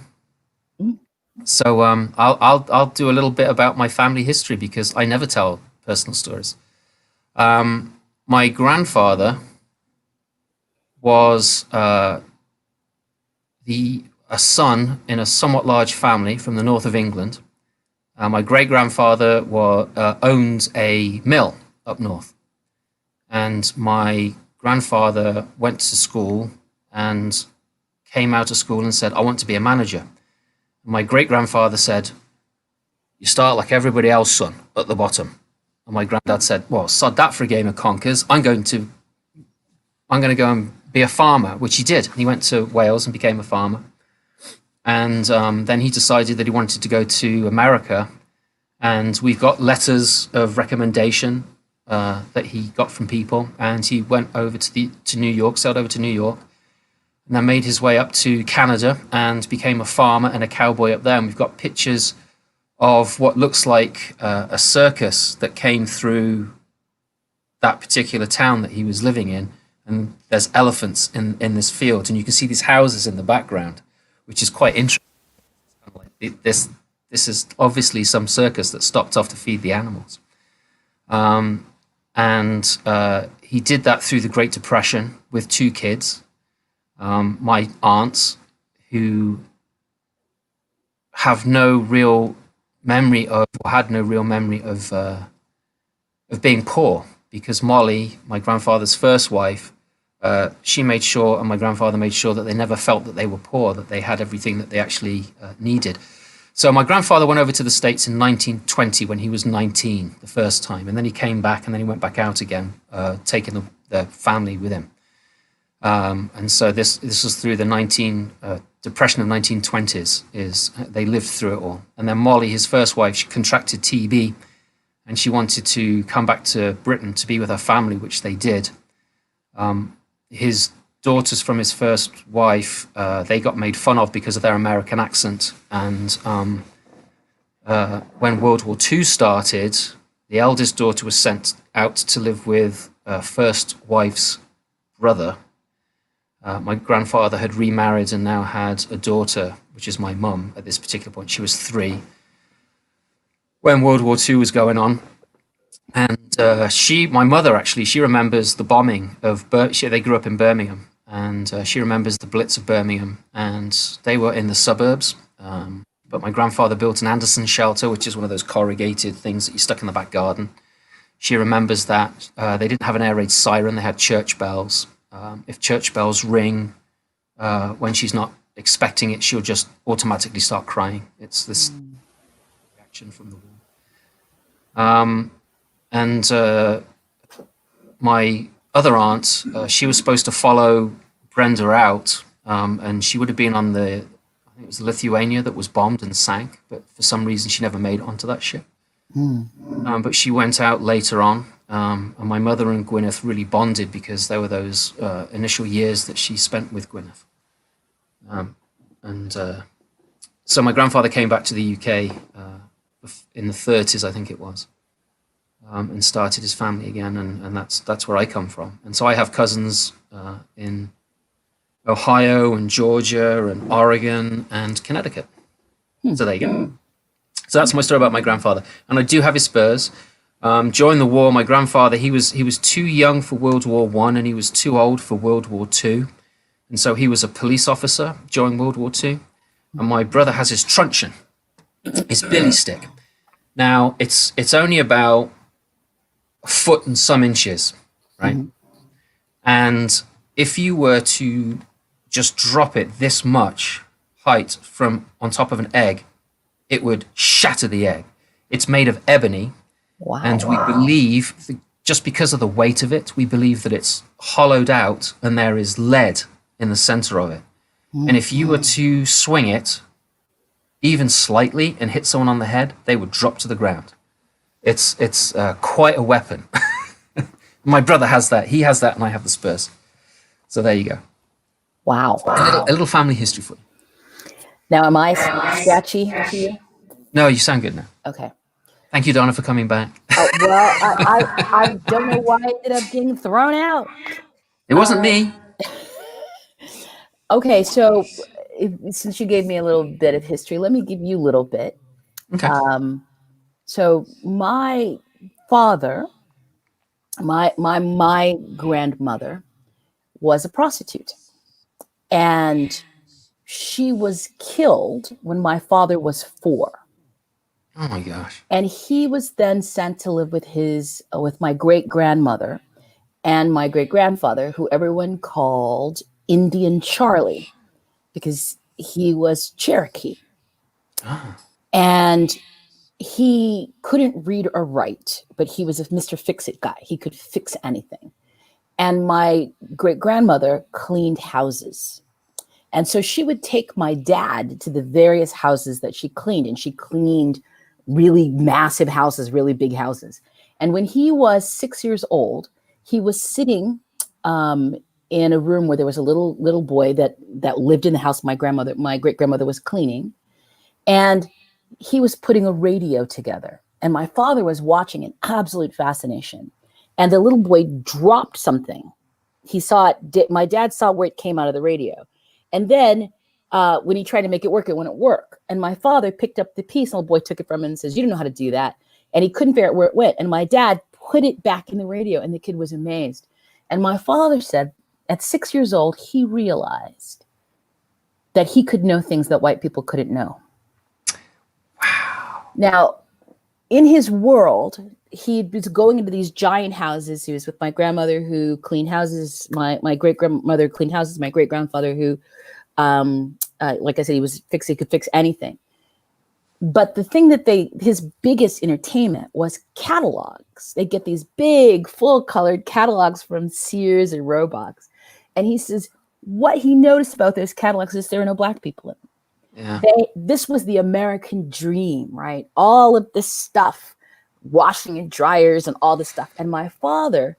So I'll do a little bit about my family history because I never tell personal stories. My grandfather was a son in a somewhat large family from the north of England. My great grandfather owned a mill up north, and my grandfather went to school and came out of school and said, "I want to be a manager." And my great grandfather said, "You start like everybody else, son, at the bottom." And my granddad said, "Well, sod that for a game of conkers. I'm going to go and be a farmer," which he did. He went to Wales and became a farmer. And then he decided that he wanted to go to America. And we've got letters of recommendation that he got from people. And he went over to New York, sailed over to New York, and then made his way up to Canada and became a farmer and a cowboy up there. And we've got pictures of what looks like a circus that came through that particular town that he was living in. And there's elephants in this field, and you can see these houses in the background, which is quite interesting. This is obviously some circus that stopped off to feed the animals. And he did that through the Great Depression with two kids. My aunts, who have no real memory of, or had no real memory of being poor, because Molly, my grandfather's first wife, she made sure, and my grandfather made sure, that they never felt that they were poor, that they had everything that they actually needed. So my grandfather went over to the States in 1920 when he was 19 the first time, and then he came back, and then he went back out again, taking the family with him. And so this was through the depression of 1920s. They lived through it all. And then Molly, his first wife, she contracted TB, and she wanted to come back to Britain to be with her family, which they did. His daughters from his first wife, they got made fun of because of their American accent. And when World War II started, the eldest daughter was sent out to live with first wife's brother. My grandfather had remarried and now had a daughter, which is my mum at this particular point. She was 3 when World War II was going on. And my mother actually, she remembers the bombing of they grew up in Birmingham, and she remembers the Blitz of Birmingham, and they were in the suburbs. But my grandfather built an Anderson shelter, which is one of those corrugated things that you stuck in the back garden. She remembers that they didn't have an air raid siren; they had church bells. If church bells ring when she's not expecting it, she'll just automatically start crying. It's this reaction from the war. And my other aunt, she was supposed to follow Brenda out, and she would have been on I think it was the Lithuania that was bombed and sank, but for some reason she never made it onto that ship. But she went out later on, and my mother and Gwyneth really bonded because there were those initial years that she spent with Gwyneth. So my grandfather came back to the UK in the 30s, I think it was. And started his family again, and that's where I come from. And so I have cousins in Ohio and Georgia and Oregon and Connecticut. So there you go. So that's my story about my grandfather. And I do have his spurs. During the war, my grandfather, he was too young for World War I, and he was too old for World War II. And so he was a police officer during World War II. And my brother has his truncheon, his billy stick. Now, it's only about a foot and some inches, right? And if you were to just drop it this much height from on top of an egg, it would shatter the egg. It's made of ebony. Wow. And we believe, just because of the weight of it, we believe that it's hollowed out and there is lead in the center of it. And if you were to swing it even slightly and hit someone on the head, they would drop to the ground. It's quite a weapon. My brother has that. He has that, and I have the spurs. So there you go. Wow. A little family history for you. Now, am I sketchy to you? No, you sound good now. Okay. Thank you, Donna, for coming back. Well, I don't know why I ended up getting thrown out. It wasn't me. Okay, so since you gave me a little bit of history, let me give you a little bit. Okay. So my father, my grandmother was a prostitute, and she was killed when my father was 4. Oh my gosh. And he was then sent to live with my great grandmother and my great grandfather, who everyone called Indian Charlie, because he was Cherokee. Ah. And he couldn't read or write, but he was a Mr. Fix-It guy. He could fix anything. And my great grandmother cleaned houses. And so she would take my dad to the various houses that she cleaned, and she cleaned really massive houses, really big houses. And when he was 6 years old, he was sitting in a room where there was a little boy that lived in the house my great grandmother was cleaning, and he was putting a radio together. And my father was watching in absolute fascination. And the little boy dropped something. He saw it. My dad saw where it came out of the radio. And then when he tried to make it wouldn't work. And my father picked up the piece, and the little boy took it from him and says, "You don't know how to do that." And he couldn't figure out where it went. And my dad put it back in the radio, and the kid was amazed. And my father said at 6 years old, he realized that he could know things that white people couldn't know. Wow. Now, in his world, he was going into these giant houses. He was with my grandmother, who cleaned houses. My great grandmother cleaned houses. My great grandfather, who, like I said, he could fix anything. But the thing that his biggest entertainment was catalogs. They get these big, full-colored catalogs from Sears and Roebuck's. And he says what he noticed about those catalogs is there were no black people in them. Yeah. This was the American dream, right? All of this stuff, washing and dryers and all this stuff. And my father,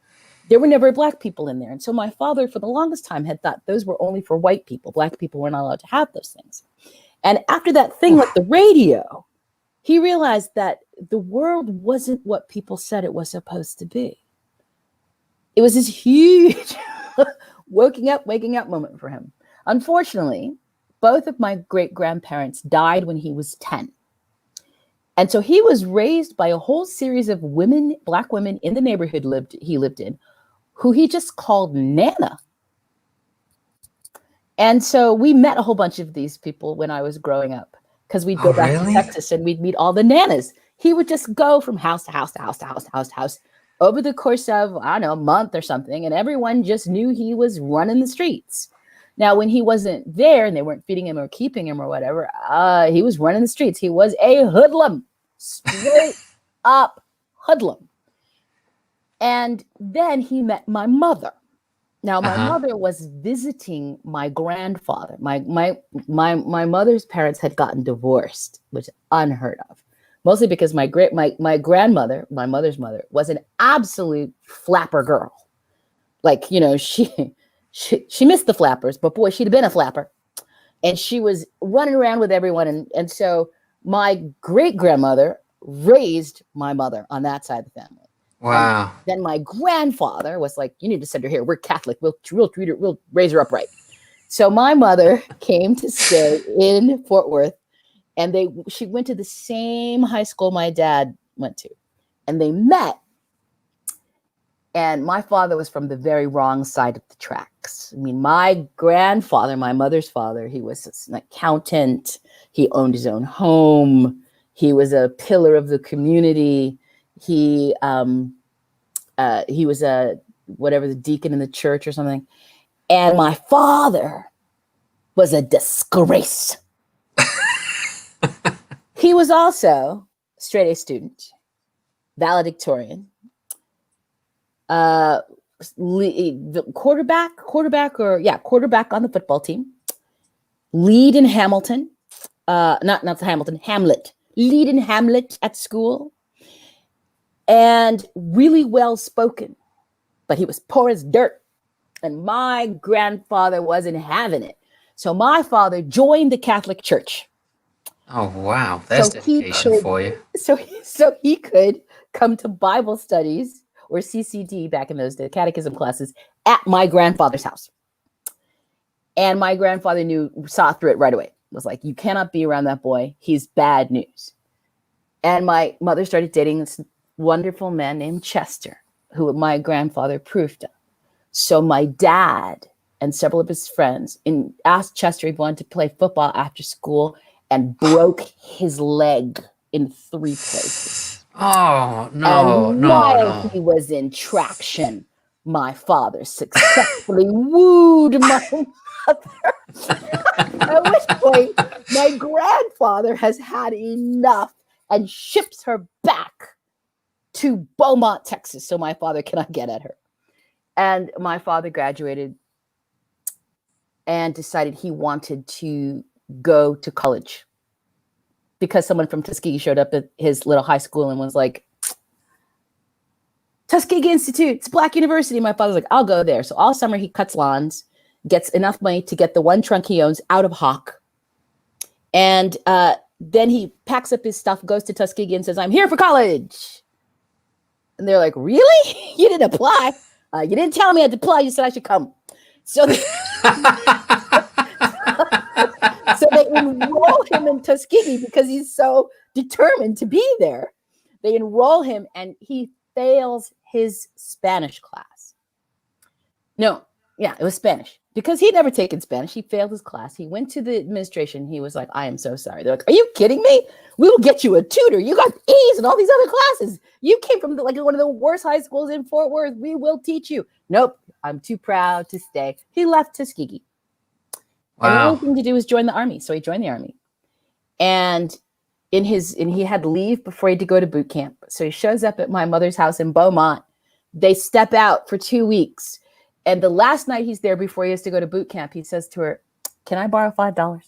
there were never black people in there. And so my father, for the longest time, had thought those were only for white people. Black people were not allowed to have those things. And after that thing with the radio, he realized that the world wasn't what people said it was supposed to be. It was this huge waking up moment for him. Unfortunately, both of my great grandparents died when he was 10. And so he was raised by a whole series of women, black women in the neighborhood he lived in, who he just called Nana. And so we met a whole bunch of these people when I was growing up, because we'd go back to Texas and we'd meet all the Nanas. He would just go from house to house to house to house to house to house over the course of, I don't know, a month or something. And everyone just knew he was running the streets. Now, when he wasn't there and they weren't feeding him or keeping him or whatever, he was running the streets. He was a hoodlum, straight up hoodlum. And then he met my mother. Now, my mother was visiting my grandfather. My mother's parents had gotten divorced, which is unheard of. Mostly because my grandmother, my mother's mother, was an absolute flapper girl. Like, you know, she missed the flappers, but boy, she'd have been a flapper. And she was running around with everyone. And so my great grandmother raised my mother on that side of the family. Wow. And then my grandfather was like, "You need to send her here. We're Catholic. We'll treat her. We'll raise her up right." So my mother came to stay in Fort Worth, and she went to the same high school my dad went to, and they met. And my father was from the very wrong side of the tracks. I mean, my grandfather, my mother's father, he was an accountant. He owned his own home. He was a pillar of the community. He was the deacon in the church or something. And my father was a disgrace. He was also a straight A student, valedictorian, quarterback on the football team, lead in Hamilton, Hamlet, lead in Hamlet at school, and really well spoken, but he was poor as dirt. And my grandfather wasn't having it. So my father joined the Catholic Church. Oh, wow. That's dedication for you. So he could come to Bible studies, or CCD back in those days, catechism classes, at my grandfather's house. And my grandfather saw through it right away. Was like, you cannot be around that boy. He's bad news. And my mother started dating this wonderful man named Chester, who my grandfather approved of. So my dad and several of his friends asked Chester if he wanted to play football after school and broke his leg in 3 places. Oh, And while he was in traction, my father successfully wooed my mother. At which point, my grandfather has had enough and ships her back to Beaumont, Texas, so my father cannot get at her. And my father graduated and decided he wanted to go to college because someone from Tuskegee showed up at his little high school and was like, Tuskegee Institute, it's Black University. My father's like, I'll go there. So all summer he cuts lawns, gets enough money to get the one trunk he owns out of Hawk. And then he packs up his stuff, goes to Tuskegee and says, I'm here for college. And they're like, really? You didn't apply. You didn't tell me I had to apply. You said I should come. So they, so they enroll him in Tuskegee because he's so determined to be there. They enroll him and he fails his Spanish class. No, yeah, it was Spanish. Because he'd never taken Spanish. He failed his class. He went to the administration. He was like, I am so sorry. They're like, are you kidding me? We will get you a tutor. You got A's in all these other classes. You came from one of the worst high schools in Fort Worth. We will teach you. Nope, I'm too proud to stay. He left Tuskegee. Wow. And the only thing to do was join the army. So he joined the army. And he had leave before he had to go to boot camp. So he shows up at my mother's house in Beaumont. They step out for 2 weeks. And the last night he's there before he has to go to boot camp, he says to her, can I borrow $5?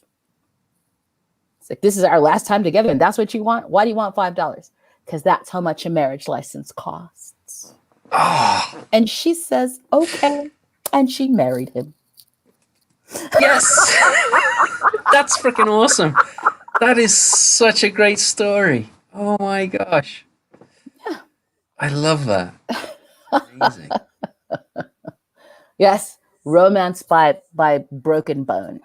It's like, this is our last time together. And that's what you want? Why do you want $5? Because that's how much a marriage license costs. Oh. And she says, okay. And she married him. Yes. That's freaking awesome. That is such a great story. Oh my gosh. Yeah. I love that. Amazing. Yes, romance by broken bone.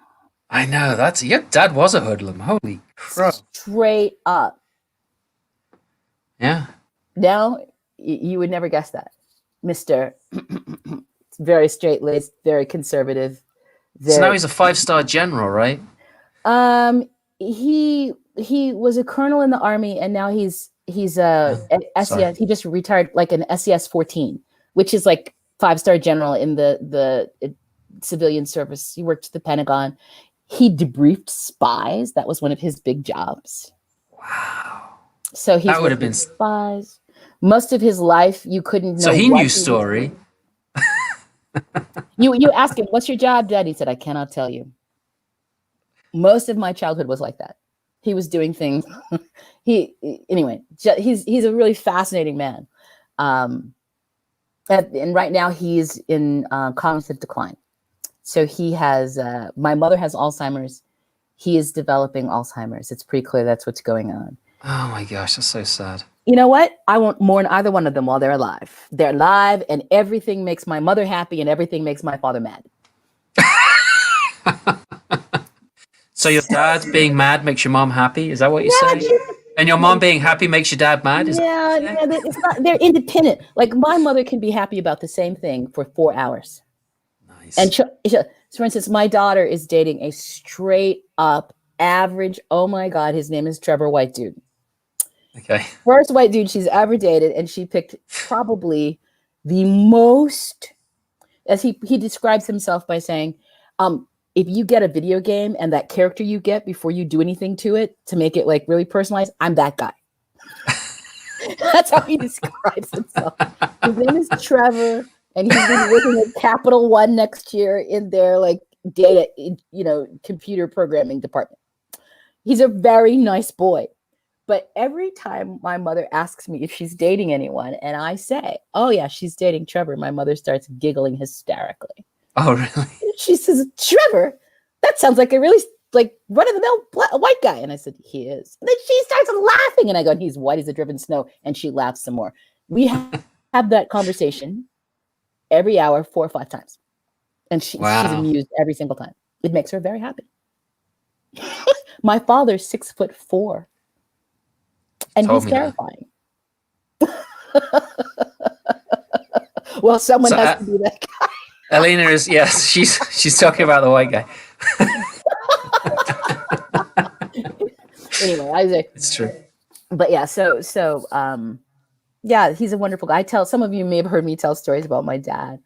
I know, your dad was a hoodlum. Holy crap. Straight up. Yeah. Now, you would never guess that. Mr. Very straight-laced, very conservative. So now he's a 5-star general, right? He was a colonel in the army, and now he's a SES. Sorry. He just retired like an SES 14, which is like 5-star general in the civilian service. He worked at the Pentagon. He debriefed spies. That was one of his big jobs. Wow. So he would have been spies. Most of his life, you couldn't know. So he knew story. You ask him, what's your job, Dad? He said, I cannot tell you. Most of my childhood was like that. He was doing things. Anyway, he's a really fascinating man. And right now he's in cognitive decline. So he has, my mother has Alzheimer's. He is developing Alzheimer's. It's pretty clear that's what's going on. Oh my gosh, that's so sad. You know what? I won't mourn either one of them while they're alive. They're alive and everything makes my mother happy and everything makes my father mad. So your dad being mad makes your mom happy? Is that what you're saying? And your mom being happy makes your dad mad? They're independent. Like my mother can be happy about the same thing for 4 hours. Nice. And so for instance, my daughter is dating a straight up average, oh my God, his name is Trevor, white dude. Okay. First white dude she's ever dated, and she picked probably the most, as he describes himself by saying, if you get a video game and that character you get before you do anything to it to make it like really personalized, I'm that guy. That's how he describes himself. His name is Trevor, and he's going to be working at Capital One next year in their like data, computer programming department. He's a very nice boy. But every time my mother asks me if she's dating anyone, and I say, oh yeah, she's dating Trevor, my mother starts giggling hysterically. Oh, really? She says, Trevor, that sounds like a really like run-of-the-mill white guy. And I said, he is. And then she starts laughing, and I go, he's white as a driven snow. And she laughs some more. We have that conversation every hour, 4 or 5 times. And she's amused every single time. It makes her very happy. My father's 6'4", and Told he's me that. terrifying. Well, someone So has to be that guy. Alina is, yes, she's talking about the white guy. Anyway, I was like, It's true. but yeah, yeah, he's a wonderful guy. Some of you may have heard me tell stories about my dad.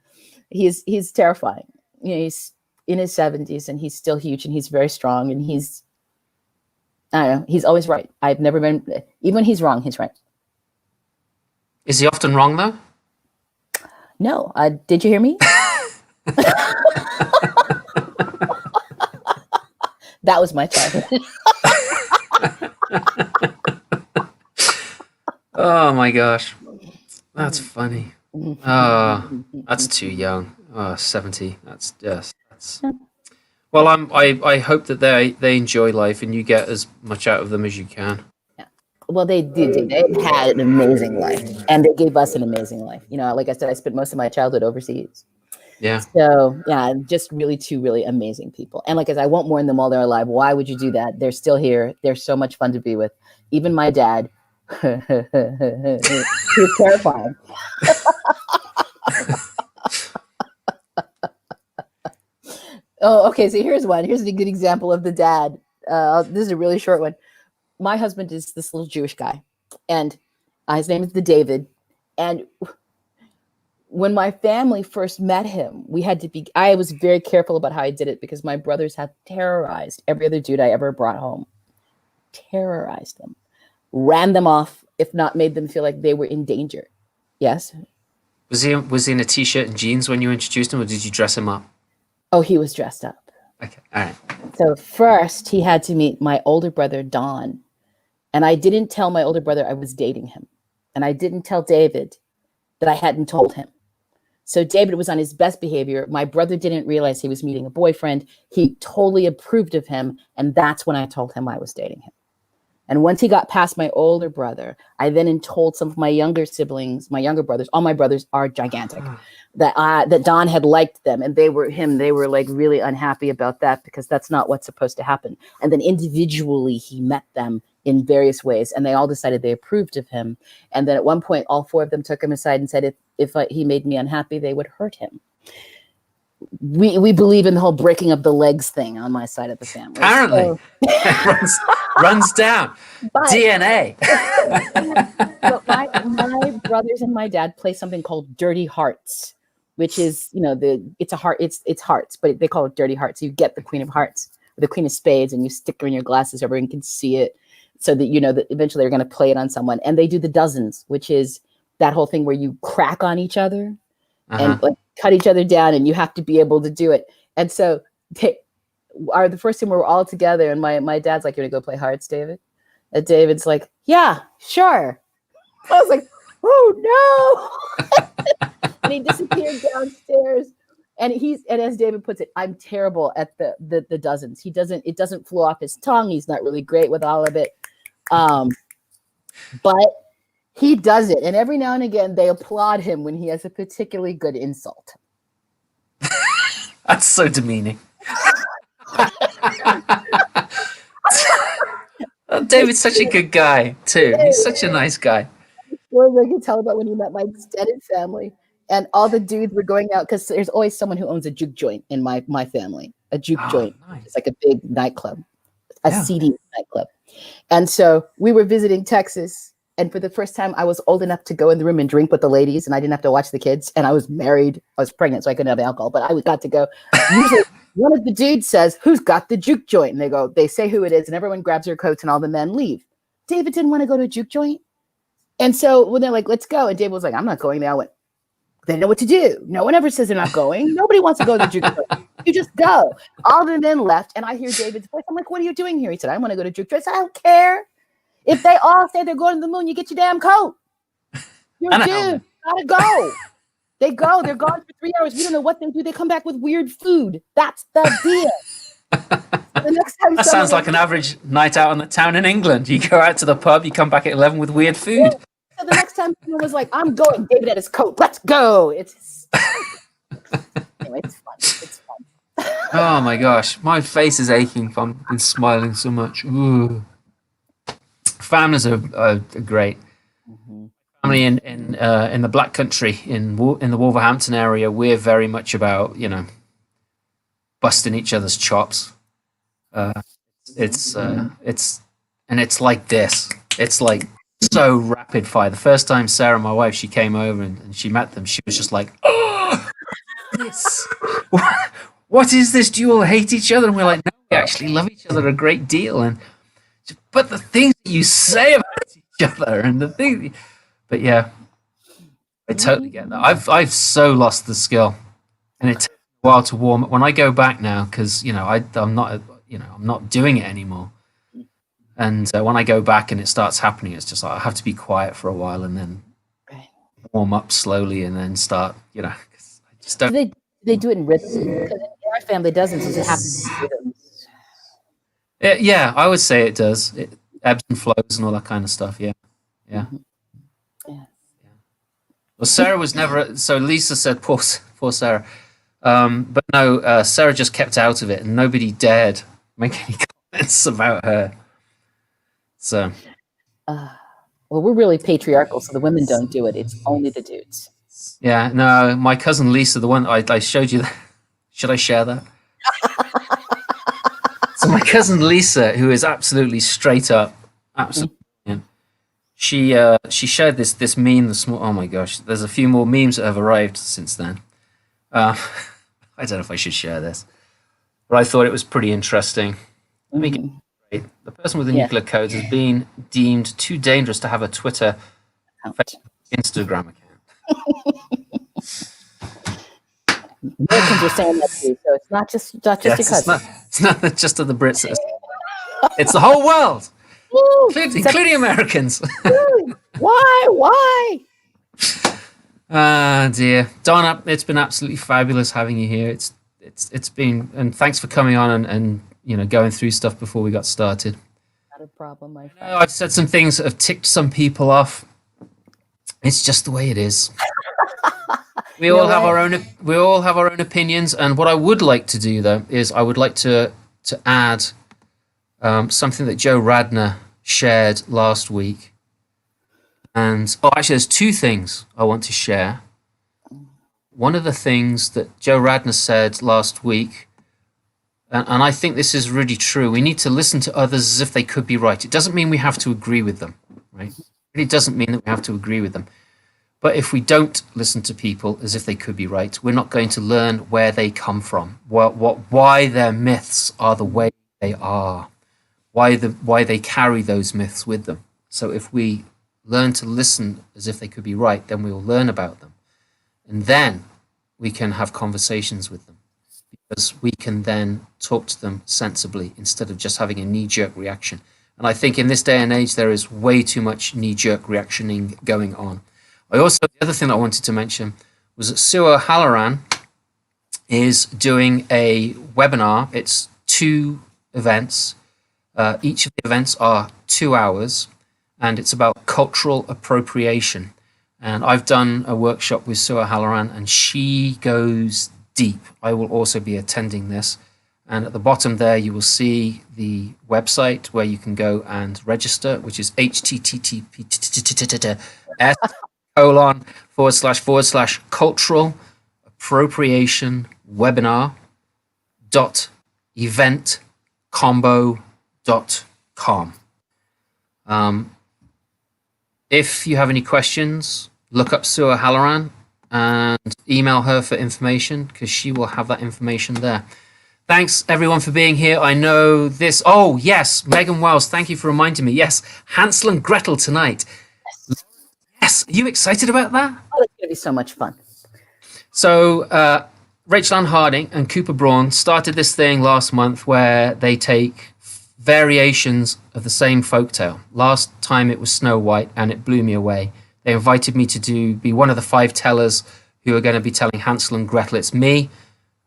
He's terrifying. You know, he's in his 70s and he's still huge and he's very strong and I don't know, he's always right. I've never been, even when he's wrong, he's right. Is he often wrong though? No, did you hear me? That was my childhood. Oh my gosh, that's funny. Oh, that's too young. Oh, 70. That's yes. That's well. I hope that they enjoy life and you get as much out of them as you can. Yeah. Well, they did. They had an amazing life, and they gave us an amazing life. You know, like I said, I spent most of my childhood overseas. Yeah. So yeah, just really two really amazing people. And like I said, I won't mourn them while they're alive. Why would you do that? They're still here. They're so much fun to be with. Even my dad. He's terrifying. Oh, okay. So here's one. Here's a good example of the dad. This is a really short one. My husband is this little Jewish guy, and his name is the David. And when my family first met him, I was very careful about how I did it because my brothers had terrorized every other dude I ever brought home. Terrorized them, ran them off, if not made them feel like they were in danger. Yes. Was he in a t-shirt and jeans when you introduced him, or did you dress him up? Oh, he was dressed up. Okay, all right. So first he had to meet my older brother, Don. And I didn't tell my older brother I was dating him. And I didn't tell David that I hadn't told him. So David was on his best behavior. My brother didn't realize he was meeting a boyfriend. He totally approved of him. And that's when I told him I was dating him. And once he got past my older brother, I then told some of my younger siblings, my younger brothers, all my brothers are gigantic, that Don had liked them. And they were like really unhappy about that because that's not what's supposed to happen. And then individually he met them in various ways and they all decided they approved of him. And then at one point, all four of them took him aside and said, if he made me unhappy, they would hurt him. We believe in the whole breaking of the legs thing on my side of the family. Apparently, runs down but, DNA. But my brothers and my dad play something called Dirty Hearts, which is it's hearts, but they call it Dirty Hearts. You get the Queen of Hearts, the Queen of Spades, and you stick her in your glasses so everyone can see it, so that you know that eventually they're going to play it on someone. And they do the dozens, which is that whole thing where you crack on each other. And like cut each other down, and you have to be able to do it. And so the first time we were all together, and my dad's like, "You want to go play hearts, David?" And David's like, "Yeah, sure." I was like, "Oh no!" And he disappeared downstairs. And as David puts it, I'm terrible at the dozens. It doesn't flow off his tongue. He's not really great with all of it, but he does it, and every now and again they applaud him when he has a particularly good insult. That's so demeaning. David's such a good guy too. He's such a nice guy. Well, I can tell about when he met my extended family, and all the dudes were going out because there's always someone who owns a juke joint in my family. A juke joint. Nice. It's like a big nightclub, seedy nightclub. And so we were visiting Texas. And for the first time, I was old enough to go in the room and drink with the ladies, and I didn't have to watch the kids. And I was married. I was pregnant, so I couldn't have alcohol, but I got to go. Usually, one of the dudes says, "Who's got the juke joint?" And they say who it is, and everyone grabs their coats, and all the men leave. David didn't want to go to a juke joint. And so when they're like, "Let's go," and David was like, "I'm not going there." I went, they know what to do. No one ever says they're not going. Nobody wants to go to the juke joint. You just go. All the men left, and I hear David's voice. I'm like, "What are you doing here?" He said, "I want to go to juke joint." I said, "I don't care. If they all say they're going to the moon, you get your damn coat. You're a dude. Gotta go." They go. They're gone for 3 hours. We don't know what they do. They come back with weird food. That's the deal. So the next time that sounds like an average night out on the town in England. You go out to the pub, you come back at 11 with weird food. Yeah. So the next time someone was like, "I'm going," David had his coat. "Let's go." Anyway, it's fun. It's fun. Oh my gosh, my face is aching. I've been smiling so much. Ooh. Families are great. Mhm. Family in the Black Country in the Wolverhampton area, we're very much about busting each other's chops. Uh, it's and it's like this. It's like so rapid fire. The first time Sarah, my wife, she came over and she met them, she was just like, "Oh, this! What is this? Do you all hate each other?" And we're like, "No, we actually love each other a great deal." And but the things that you say about each other and the thing, but yeah, I totally get that. I've so lost the skill, and it takes a while to warm up. When I go back now, because I'm not I'm not doing it anymore. And when I go back and it starts happening, it's just like I have to be quiet for a while and then Right. warm up slowly and then start. 'Cause I just don't. Do they do it in rhythm? Because our family doesn't. It just happens in rhythms. Yeah, I would say it does. It ebbs and flows and all that kind of stuff. Yeah, yeah. Mhm. Yeah. Well, Sarah was never. So Lisa said, "Poor Sarah." But no, Sarah just kept out of it, and nobody dared make any comments about her. So Uh, well, we're really patriarchal, so the women don't do it. It's only the dudes. yeah, no, my cousin Lisa, the one I showed you. Should I share that? So my cousin Lisa, who is absolutely straight up, absolutely, brilliant, she shared this meme this morning. Oh my gosh, there's a few more memes that have arrived since then. Uh, I don't know if I should share this, but I thought it was pretty interesting. Let me get Mhm. it straight. The person with the Yeah. nuclear codes has been deemed too dangerous to have a Twitter, Out. Instagram account. Americans are saying that too, so it's not just your Yes, cousin. it's not just of the Brits. It's the whole world, Woo! including Americans. Woo! Why? Ah, dear, Donna, it's been absolutely fabulous having you here. It's been, and thanks for coming on and going through stuff before we got started. Not a problem, my I know friend. I've said some things that have ticked some people off. It's just the way it is. We You know all have what? our own opinions, and what I would like to do though is I would like to add something that Joe Radner shared last week. And actually, there's two things I want to share. One of the things that Joe Radner said last week, and I think this is really true, we need to listen to others as if they could be right. It doesn't mean we have to agree with them, right? It really doesn't mean that we have to agree with them. But if we don't listen to people as if they could be right, we're not going to learn where they come from, why their myths are the way they are, why they carry those myths with them. So if we learn to listen as if they could be right, then we will learn about them, and then we can have conversations with them, because we can then talk to them sensibly instead of just having a knee-jerk reaction. And I think in this day and age, there is way too much knee-jerk reactioning going on. The other thing that I wanted to mention was that Sue O'Halloran is doing a webinar. It's 2 events. Each of the events are 2 hours, and it's about cultural appropriation. And I've done a workshop with Sue O'Halloran, and she goes deep. I will also be attending this. And at the bottom there, you will see the website where you can go and register, which is https:// cultural appropriation webinar.eventcombo.com. If you have any questions, look up Sue O'Halloran and email her for information, because she will have that information there. Thanks everyone for being here. I know this. Oh yes, Megan Wells. Thank you for reminding me. Yes, Hansel and Gretel tonight. Yes, are you excited about that? Oh, it's gonna be so much fun. So Rachel Ann Harding and Cooper Braun started this thing last month where they take variations of the same folktale. Last time it was Snow White, and it blew me away. They invited me to be one of the 5 tellers who are going to be telling Hansel and Gretel. It's me,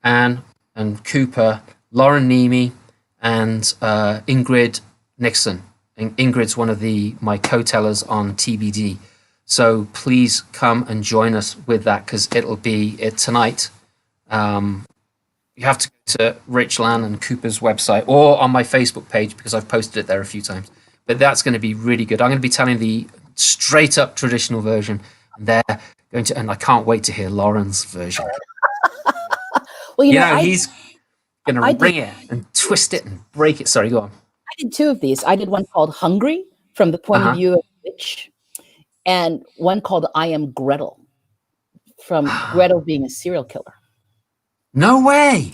Anne, and Cooper, Lauren Nemi, and Ingrid Nixon. And Ingrid's one of my co-tellers on TBD. So please come and join us with that, because it'll be tonight. you have to go to Rich Lan and Cooper's website or on my Facebook page because I've posted it there a few times. But that's going to be really good. I'm going to be telling the straight up traditional version, and they're going to, and I can't wait to hear Lauren's version. Well, He's going to bring it and twist it and break it. Sorry, go on. I did 2 of these. I did one called Hungry from the point of view of a witch, and one called I Am Gretel from Gretel being a serial killer. No way.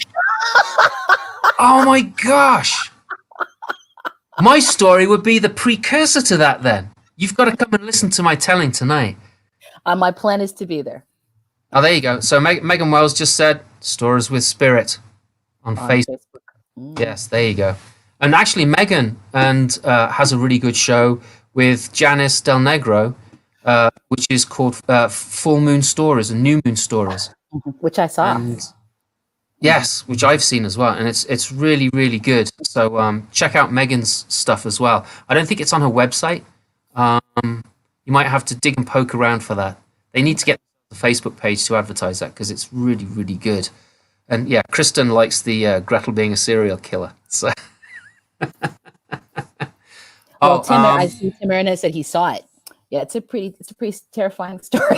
Oh my gosh. My story would be the precursor to that then. You've got to come and listen to my telling tonight. My plan is to be there. Oh, there you go. So Megan Wells just said Stories with Spirit on Facebook. Yes, there you go. And actually, Megan has a really good show with Janice Del Negro, which is called Full Moon Stories and New Moon Stories. Which I saw. Yes, which I've seen as well, and it's really, really good. So check out Megan's stuff as well. I don't think it's on her website. You might have to dig and poke around for that. They need to get the Facebook page to advertise that because it's really, really good. And yeah, Kristen likes the Gretel being a serial killer. So. Well, I see Tim Arnett said he saw it. Yeah, it's a pretty terrifying story.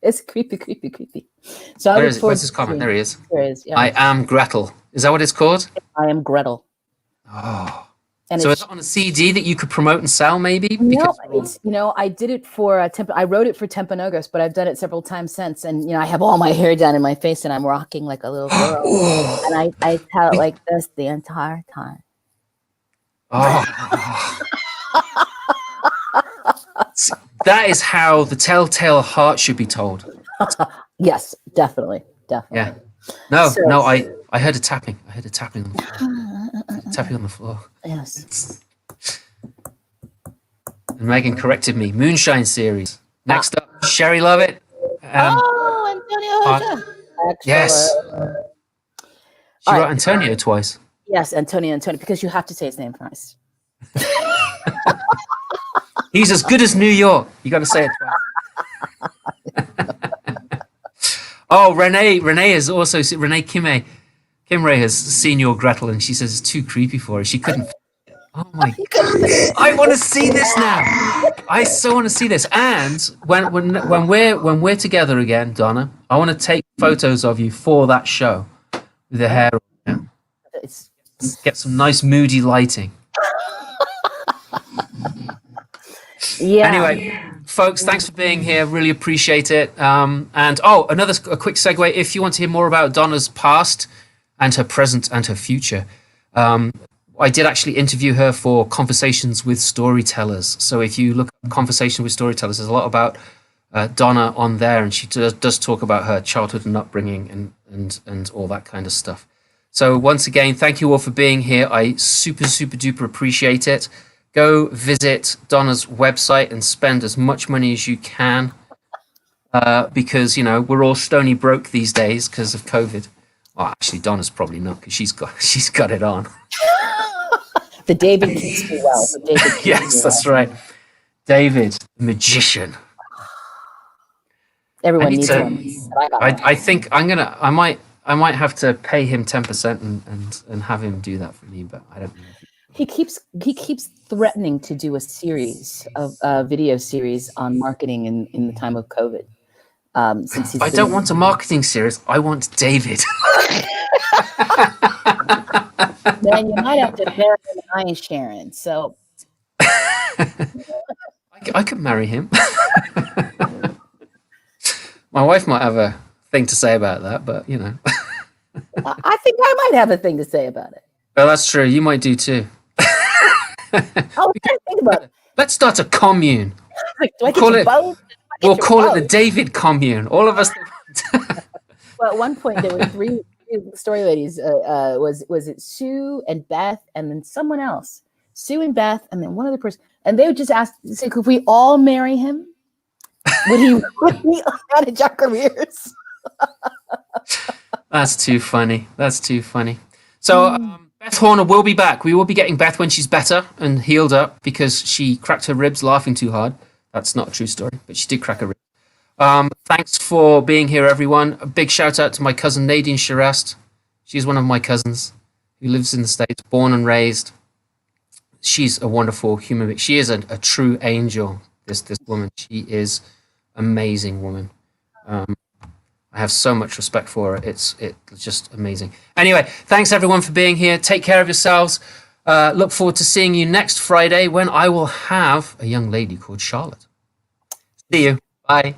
It's creepy. So where is it? Where's his comment? There he is. There he is. Yeah. I Am Gretel. Is that what it's called? I Am Gretel. Oh. And so is it on a CD that you could promote and sell, maybe? No, it's, I did it for I wrote it for Timpanogos, but I've done it several times since. And I have all my hair down in my face, and I'm rocking like a little girl, and I tell it like this the entire time. Oh. That is how the telltale heart should be told. Yes, definitely. Yeah. No, I heard a tapping. I heard a tapping on the floor. Tapping on the floor. Yes. And Megan corrected me. Moonshine series. Next up, Sherry Lovett. Antonio. Yes. She wrote Antonio twice. Yes, Antonio, because you have to say his name first. He's as good as New York. You got to say it twice. Oh, Renee is also Renee Kimray has seen your Gretel, and she says it's too creepy for her. She couldn't. Oh my god! I want to see this now. I so want to see this. And when we're together again, Donna, I want to take photos of you for that show with the hair. Get some nice moody lighting. Yeah. Anyway, folks, thanks for being here. Really appreciate it. And a quick segue. If you want to hear more about Donna's past and her present and her future, I did actually interview her for Conversations with Storytellers. So if you look at Conversation with Storytellers, there's a lot about Donna on there, and she does talk about her childhood and upbringing and all that kind of stuff. So once again, thank you all for being here. I super, super duper appreciate it. Go visit Donna's website and spend as much money as you can because, we're all stony broke these days because of COVID. Well, actually, Donna's probably not because she's got it on. The David keeps me well. Yes, that's right. David, the magician. Everyone needs him. I think I might have to pay him 10% and have him do that for me, but I don't know. He keeps threatening to do a series of video series on marketing in the time of COVID. Since I don't want a marketing series. I want David. Man, you might have to marry him and I, Sharon. So I could marry him. My wife might have a thing to say about that, but I think I might have a thing to say about it. Well, that's true. You might do too. Think about it. Let's start a commune. We'll call it the David commune. All of us. Well, at one point there were three story ladies. Was it Sue and Beth and then someone else? Sue and Beth and then one other person. And they would just ask, say, could we all marry him? Would he manage our careers? That's too funny. So Beth Horner will be back. We will be getting Beth when she's better and healed up because she cracked her ribs laughing too hard. That's not a true story, but she did crack her ribs. Thanks for being here, everyone. A big shout out to my cousin Nadine Shirast. She's one of my cousins who lives in the States, born and raised. She's a wonderful human being. She is a true angel. This woman. She is amazing woman. I have so much respect for her. It's just amazing. Anyway, thanks everyone for being here. Take care of yourselves. Look forward to seeing you next Friday when I will have a young lady called Charlotte. See you. Bye.